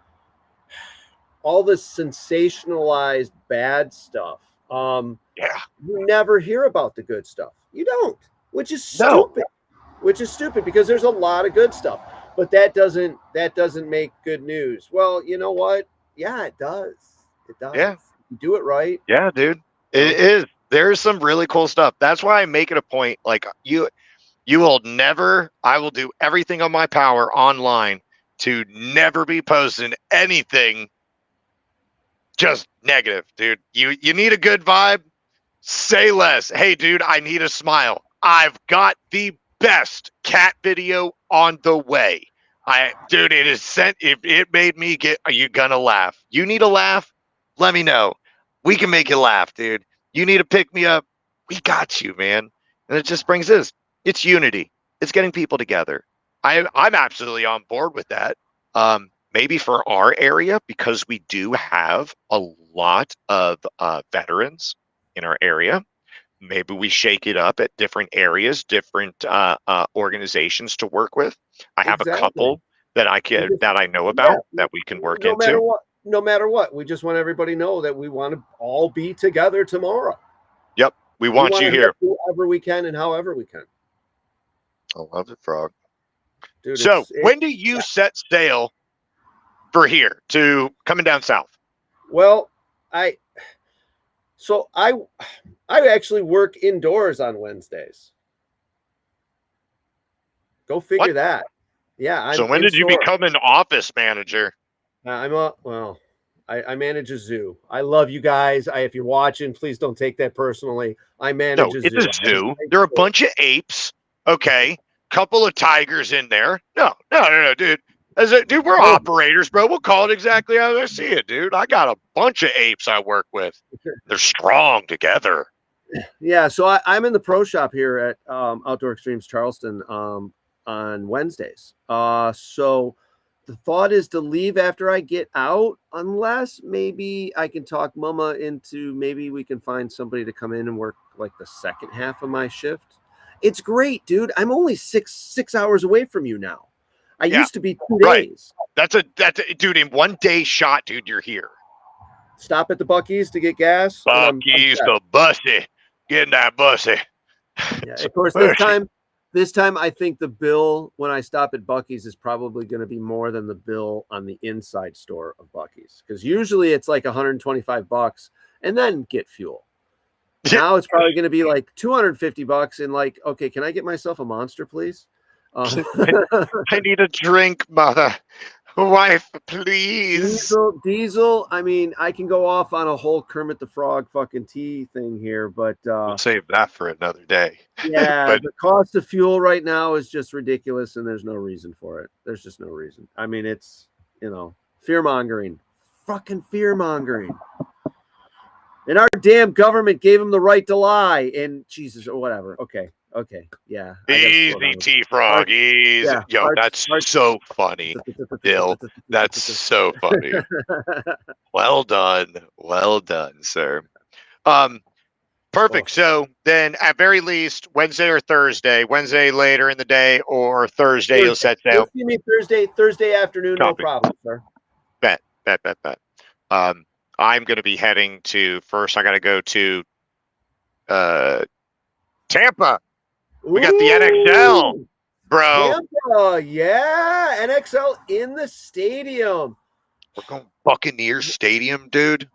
sensationalized bad stuff. Yeah. You never hear about the good stuff. You don't, which is No. stupid. Which is stupid because there's a lot of good stuff, but that doesn't make good news. Well, you know what? Yeah, it does. It does. Yeah. You do it right. Yeah, dude. It is. There's some really cool stuff. That's why I make it a point. Like you will never, I will do everything on my power online to never be posting anything just negative, dude. You need a good vibe. Say less. Hey, dude, I need a smile. I've got the best cat video on the way. Dude, it is sent. If it made me get, are you gonna laugh? You need a laugh? Let me know. We can make you laugh, dude. You need to pick me up? We got you, man. And it just brings this. It's unity. It's getting people together. I'm absolutely on board with that. Maybe for our area, because we do have a lot of veterans in our area. Maybe we shake it up at different areas, different organizations to work with. I have a couple that I know about that we can work into. No matter what, we just want everybody to know that we want to all be together tomorrow. Yep, we want you here. Whoever we can and however we can. I love it, Frog. Dude, so when do you set sail for here to coming down south? Well, I actually work indoors on Wednesdays. Go figure that. Yeah. So when did you become an office manager? I manage a zoo. I love you guys. If you're watching, please don't take that personally. I manage a zoo. It's a zoo. There are a bunch of apes. Okay. Couple of tigers in there. No, dude. Dude, we're operators, bro. We'll call it exactly how I see it, dude. I got a bunch of apes I work with. They're strong together. Yeah, so I'm in the pro shop here at Outdoor Extremes Charleston on Wednesdays. So the thought is to leave after I get out, unless maybe I can talk Mama into maybe we can find somebody to come in and work like the second half of my shift. It's great, dude. I'm only six hours away from you now. I used to be 2 days. That's a dude, in 1 day shot, dude, you're here. Stop at the Buc-ee's to get gas. Buc-ee's the bussy. Getting that bussy. Yeah, of course, this time I think the bill when I stop at Buc-ee's is probably going to be more than the bill on the inside store of Buc-ee's, because usually it's like $125 and then get fuel. Now it's probably going to be like $250 and like, okay, can I get myself a Monster, please? I need a drink, mother. Wife, please. Diesel. I mean, I can go off on a whole Kermit the Frog fucking tea thing here, but we'll save that for another day. Yeah, but the cost of fuel right now is just ridiculous, and there's no reason for it. There's just no reason. I mean, it's, fear mongering, fucking fear mongering. And our damn government gave them the right to lie. And Jesus, or whatever. Okay. Okay. Yeah. I gotta slow Easy, down. T-Frog. Easy. Yeah, Yo, hearts- that's hearts- so funny, Dill. That's so funny. Well done. Well done, sir. Perfect. So then at very least Wednesday or Thursday, Wednesday later in the day or Thursday, you'll set sail. You mean Thursday afternoon, no Copy. problem, sir. Bet. I'm going to be heading to first. I got to go to Tampa. We got the NXL, Ooh, bro. Tampa, yeah, NXL in the stadium. We're going Buccaneers Stadium, dude.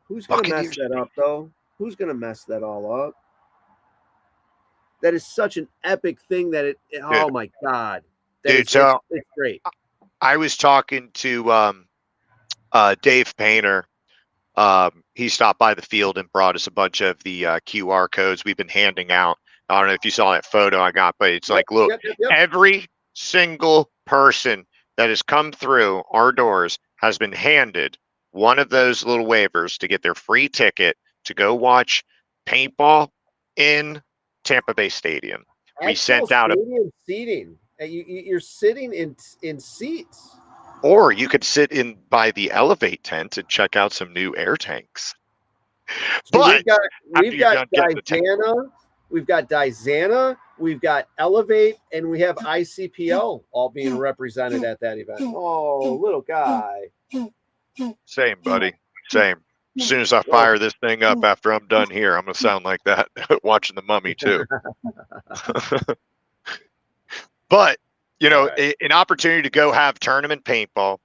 Who's gonna mess Buccaneers. that up though? Who's gonna mess that all up? That is such an epic thing that oh my god. It's great. I was talking to Dave Painter. He stopped by the field and brought us a bunch of the QR codes we've been handing out. I don't know if you saw that photo I got, but it's like, look, every single person that has come through our doors has been handed one of those little waivers to get their free ticket to go watch paintball in Tampa Bay Stadium. We sent out seating. You're sitting in seats. Or you could sit in by the Elevate tent and check out some new air tanks. So but we've got Diana, we've got Dizana, we've got Elevate, and we have ICPL all being represented at that event. Oh, little guy. Same, buddy. Same. As soon as I fire this thing up after I'm done here, I'm going to sound like that watching The Mummy, too. But, you know, an opportunity to go have tournament paintball.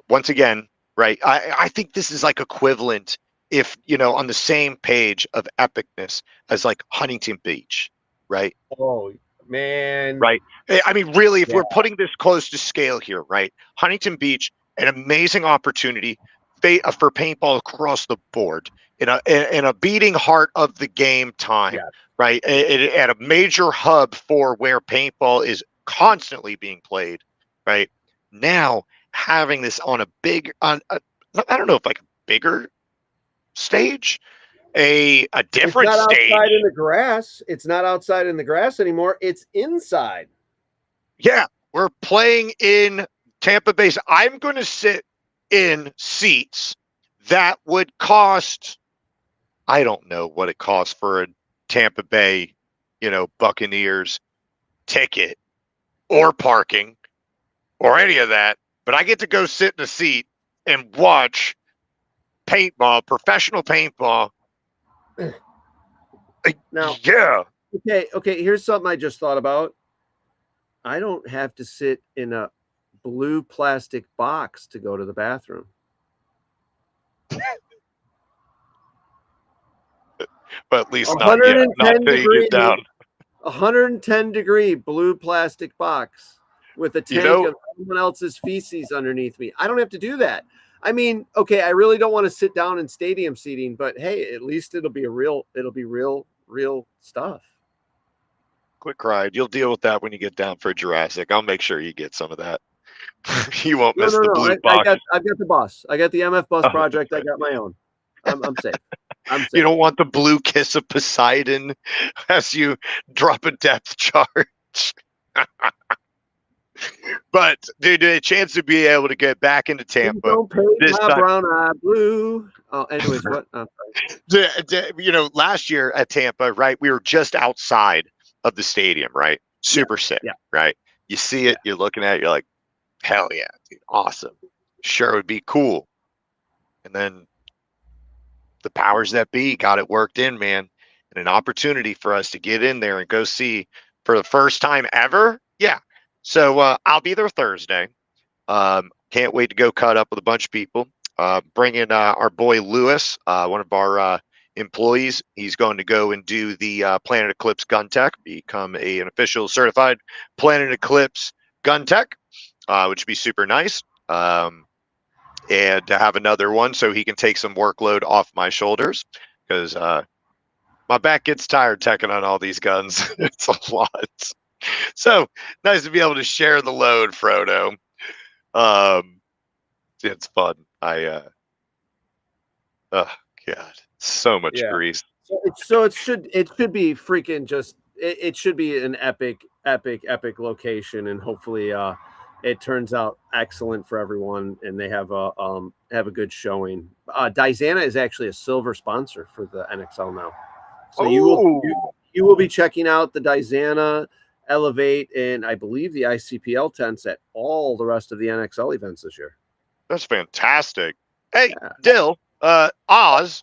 Once again, right? I think this is like equivalent, if, you know, on the same page of epicness as like Huntington Beach, right? Oh, man. Right. I mean, really, if we're putting this close to scale here, right? Huntington Beach, an amazing opportunity for paintball across the board in a beating heart of the game time, right? At a major hub for where paintball is constantly being played, right? Now having this on a big, I don't know if like a bigger stage, a different it's not stage. Outside in the grass. It's not outside in the grass anymore. It's inside. Yeah, we're playing in Tampa Bay. I'm going to sit in seats that would cost, I don't know what it costs for a Tampa Bay, you know, Buccaneers ticket or parking or any of that, but I get to go sit in a seat and watch paintball, professional paintball. Now, yeah. Okay. Here's something I just thought about. I don't have to sit in a blue plastic box to go to the bathroom. But at least not yet. Not till you get down. 110 degree blue plastic box with a tank of someone else's feces underneath me. I don't have to do that. I mean, okay, I really don't want to sit down in stadium seating, but hey, at least it'll be real stuff. Quick ride. You'll deal with that when you get down for Jurassic. I'll make sure you get some of that. You won't miss the blue box. I've got the bus. I got the MF bus project. I got my own. I'm safe. You don't want the blue kiss of Poseidon as you drop a depth charge. But dude, a chance to be able to get back into Tampa this time. Brown eye blue. Oh, anyways, what? You know, last year at Tampa, right? We were just outside of the stadium, right? Super sick, right? You see it, you're looking at it, you're like, hell yeah, dude, awesome. Sure, it would be cool. And then the powers that be got it worked in, man, and an opportunity for us to get in there and go see for the first time ever. Yeah. So I'll be there Thursday. Can't wait to go cut up with a bunch of people. Bring in our boy Lewis, one of our employees. He's going to go and do the Planet Eclipse Gun Tech, become an official certified Planet Eclipse Gun Tech, which would be super nice. And to have another one so he can take some workload off my shoulders, because my back gets tired teching on all these guns. It's a lot. So nice to be able to share the load, Frodo. It's fun. Oh God, so much grease. So it should be freaking just it should be an epic location, and hopefully it turns out excellent for everyone, and they have a good showing. Dizana is actually a silver sponsor for the NXL now, so you will be checking out the Dizana, Elevate, and I believe the ICPL tents at all the rest of the NXL events this year. That's fantastic. Hey, Dill, Oz,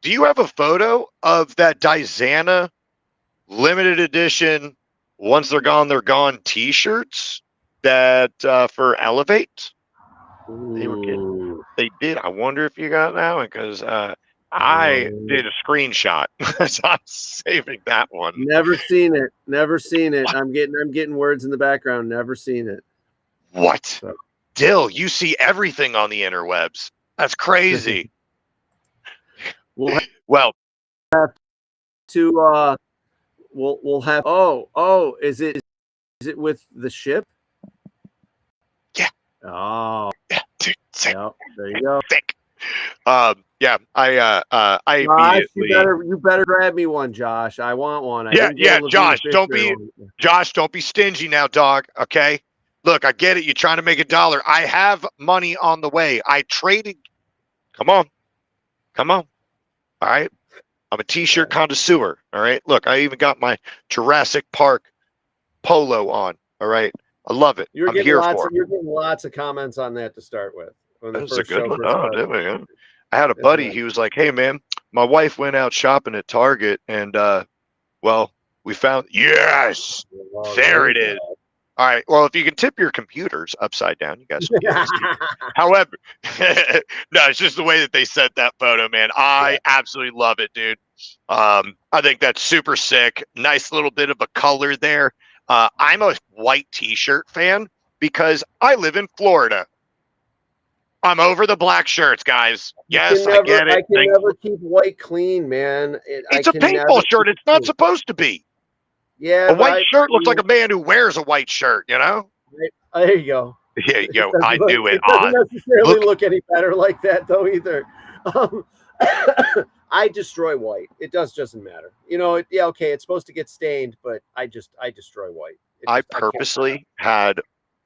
do you have a photo of that Dizana limited edition once they're gone t-shirts that for Elevate? They did. I wonder if you got that one, because I did a screenshot. So I'm saving that one. Never seen it. I'm getting words in the background. Never seen it. What? So. Dill, you see everything on the interwebs. That's crazy. We'll have to we'll have is it with the ship? Yeah. Oh. Yeah, dude. Sick. Yep, there you go. Sick. Yeah, I Josh, immediately. you better grab me one, Josh. I want one. Josh, don't be stingy now, dog. Okay. Look, I get it. You're trying to make $1. I have money on the way. I traded. Come on. All right. I'm a t-shirt connoisseur. All right. Look, I even got my Jurassic Park polo on. All right. I love it. You're getting lots of comments on that to start with. That's a good one. I had a buddy. He was like, "Hey, man, my wife went out shopping at Target, and well, we found yes, there it is." All right. Well, if you can tip your computers upside down, you guys. However, no, it's just the way that they sent that photo, man. I absolutely love it, dude. I think that's super sick. Nice little bit of a color there. I'm a white T-shirt fan because I live in Florida. I'm over the black shirts, guys. Yes, I get it. I can never keep white clean, man. It's a paintball shirt. It's not supposed to be. Yeah, a white shirt looks like a man who wears a white shirt, you know? There you go. Yeah, I knew it. It doesn't necessarily look any better like that, though, either. I destroy white. It doesn't matter. You know, okay, it's supposed to get stained, but I destroy white. I purposely had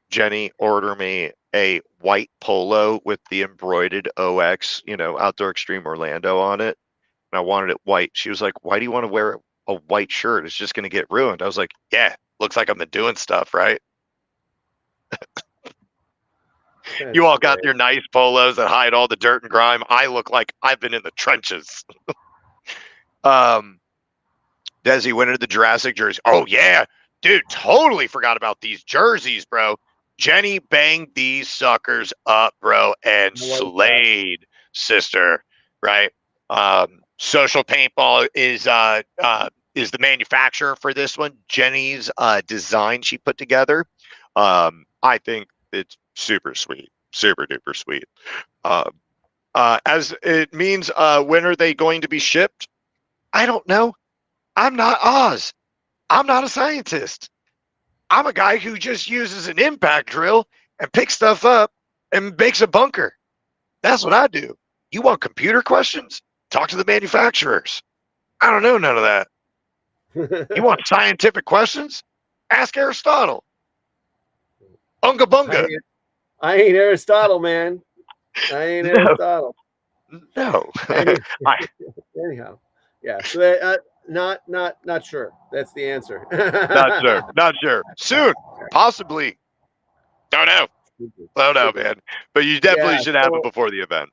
Jenny order me a white polo with the embroidered OX, Outdoor Xtreme Orlando on it. And I wanted it white. She was like, "Why do you want to wear a white shirt? It's just going to get ruined." I was like, "Yeah, looks like I'm doing stuff, right?" You all got your nice polos that hide all the dirt and grime. I look like I've been in the trenches. Desi went into the Jurassic jersey. Oh, yeah. Dude, totally forgot about these jerseys, bro. Jenny banged these suckers up, bro, and slayed, sister, right? Social Paintball is the manufacturer for this one. Jenny's design she put together. I think it's super sweet, super duper sweet. As it means, when are they going to be shipped? I don't know. I'm not Oz. I'm not a scientist. I'm a guy who just uses an impact drill and picks stuff up and makes a bunker. That's what I do. You want computer questions? Talk to the manufacturers. I don't know none of that. You want scientific questions? Ask Aristotle. Unga bunga. I ain't Aristotle, man. I ain't Aristotle. No. Anyhow, yeah. So not sure. That's the answer. Not sure. Soon, possibly. Don't know, man. But you definitely should have it before the event.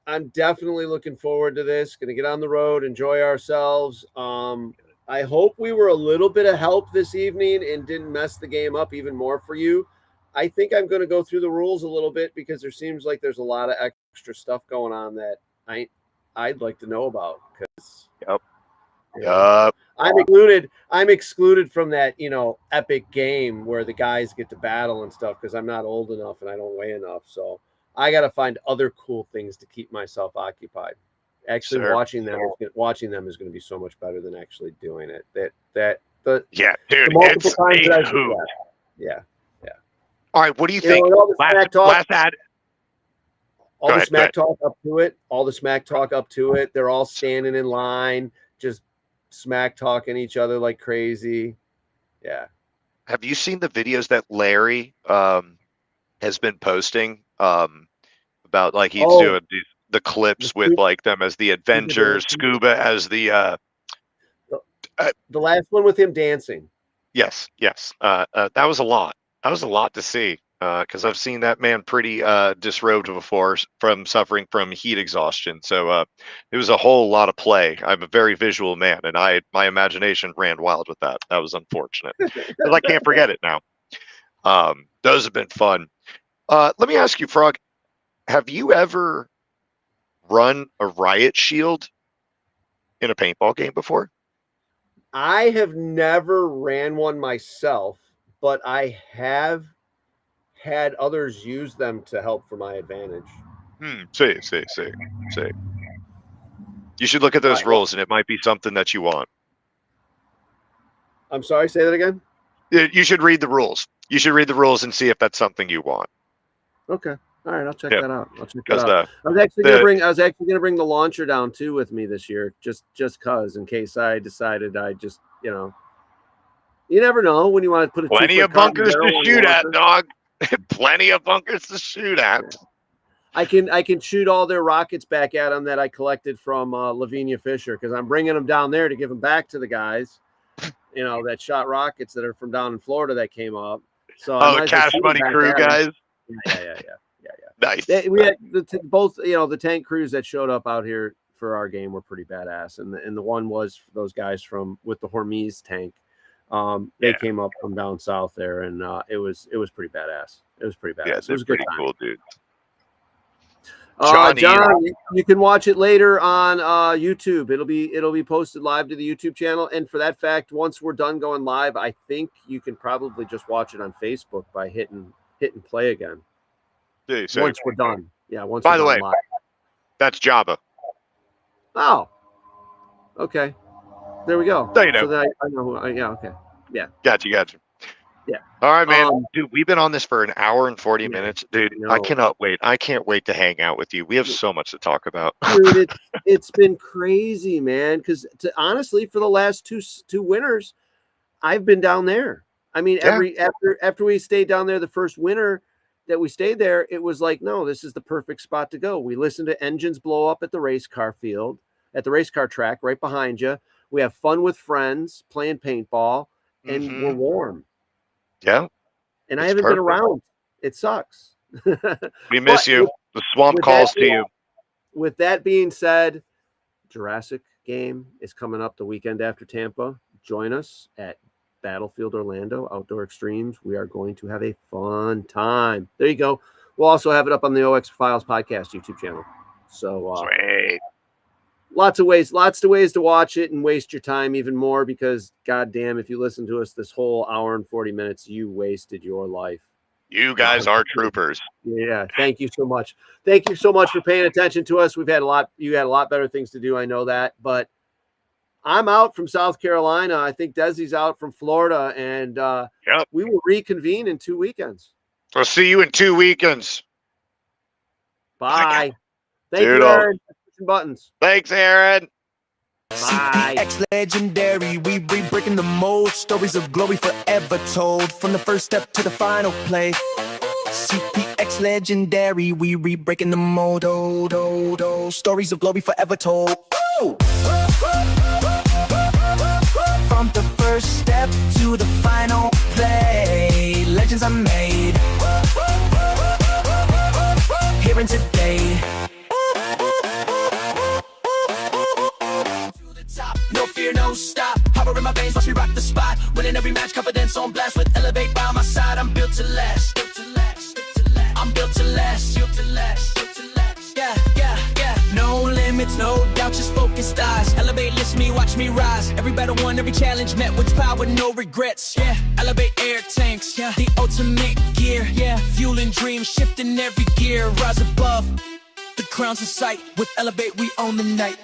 I'm definitely looking forward to this. Going to get on the road, enjoy ourselves. I hope we were a little bit of help this evening and didn't mess the game up even more for you. I think I'm going to go through the rules a little bit because there seems like there's a lot of extra stuff going on that I'd like to know about. Because I'm excluded from that, epic game where the guys get to battle and stuff because I'm not old enough and I don't weigh enough. So I got to find other cool things to keep myself occupied. Actually, watching them is going to be so much better than actually doing it. Dude, it's a hoot. Yeah. All right, what do you think? All the smack talk up to it. They're all standing in line, just smack talking each other like crazy. Yeah. Have you seen the videos that Larry has been posting about like he's doing the clips with like them as the Avengers, Scuba as the last one with him dancing. Yes. That was a lot. That was a lot to see because I've seen that man pretty disrobed before from suffering from heat exhaustion. So it was a whole lot of play. I'm a very visual man, and my imagination ran wild with that. That was unfortunate because I can't forget it now. Those have been fun. Let me ask you, Frog, have you ever run a riot shield in a paintball game before? I have never ran one myself, but I have had others use them to help for my advantage. See. You should look at those rules, and it might be something that you want. I'm sorry, say that again? You should read the rules. You should read the rules and see if that's something you want. Okay. All right, I'll check that out. I was actually gonna bring the launcher down too with me this year, just cause in case I decided I just, you never know when you want to put a plenty of bunkers to shoot at, dog. Plenty of bunkers to shoot at. I can shoot all their rockets back at them that I collected from Lavinia Fisher because I'm bringing them down there to give them back to the guys, that shot rockets that are from down in Florida that came up. So the Cash Money Crew guys. Yeah. Nice. We had both, the tank crews that showed up out here for our game were pretty badass, and the one was those guys with the Hormuz tank. They came up from down south there, and it was pretty badass. It was pretty badass. Yeah, it was a good time. Cool, dude. John, you can watch it later on YouTube. It'll be posted live to the YouTube channel. And for that fact, once we're done going live, I think you can probably just watch it on Facebook by hitting play again. Once we're done. Yeah. By the way, live. That's Java. Oh. Okay. There we go. So you know. So then I know who. Yeah. Okay. Yeah. Gotcha. Yeah. All right, man. Dude, we've been on this for an hour and 40 minutes. Dude, I cannot wait. I can't wait to hang out with you. We have so much to talk about. Dude, it's been crazy, man. Because honestly, for the last two winters, I've been down there. I mean, after we stayed down there the first winter that we stayed there, it was like, no, this is the perfect spot to go. We listen to engines blow up at the race car field, at the race car track right behind you. We have fun with friends playing paintball, and we're warm. Yeah. And I haven't been around. It sucks. We miss you. The swamp calls to you. With that being said, Jurassic game is coming up the weekend after Tampa. Join us at Battlefield Orlando Outdoor Extremes. We are going to have a fun time. There you go. We'll also have it up on the OX Files podcast YouTube channel. So sweet. Lots of ways to watch it and waste your time even more, because goddamn, if you listen to us this whole hour and 40 minutes, you wasted your life. You guys are troopers. Yeah. Thank you so much. Thank you so much for paying attention to us. You had a lot better things to do. I know that, but I'm out from South Carolina. I think Desi's out from Florida, and we will reconvene in 2 weekends. I'll see you in 2 weekends. Bye. Thank you, Aaron. Buttons. Thanks, Aaron. Bye. CPX legendary, we breaking the mold. Stories of glory forever told, from the first step to the final play. CPX legendary, we breaking the mold. Stories of glory forever told. Woo! From the first step to the final play, legends are made here and today. No fear, no stop. Power in my veins, watch me rock the spot. Winning every match, confidence on blast. With Elevate by my side, I'm built to last. I'm built to last. Yeah. No limits, no doubt, just focused eyes. Elevate, listen me, watch me rise. Every battle won, every challenge met with power, no regrets. Yeah, Elevate air tanks, yeah, the ultimate gear. Yeah, fueling dreams, shifting every gear. Rise above, the crown's in sight. With Elevate, we own the night.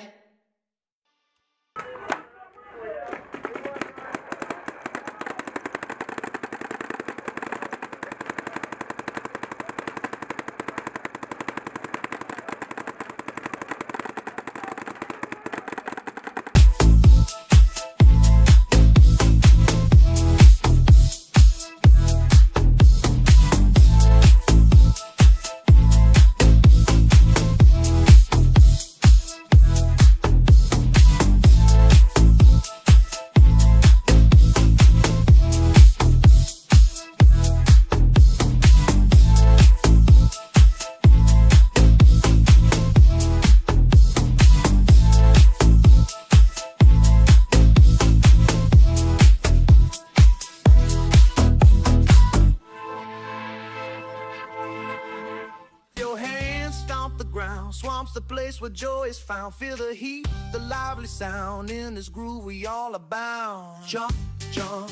sound. Swamp's the place where joy is found. Feel the heat, the lively sound. In this groove we all abound. Jump, jump,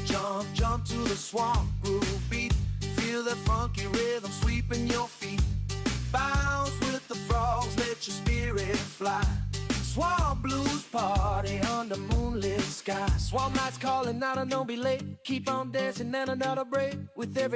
jump, jump to the swamp groove beat. Feel that funky rhythm sweeping your feet. Bounce with the frogs, let your spirit fly. Swamp blues party under moonlit sky. Swamp nights calling, I don't know, be late. Keep on dancing and another break with every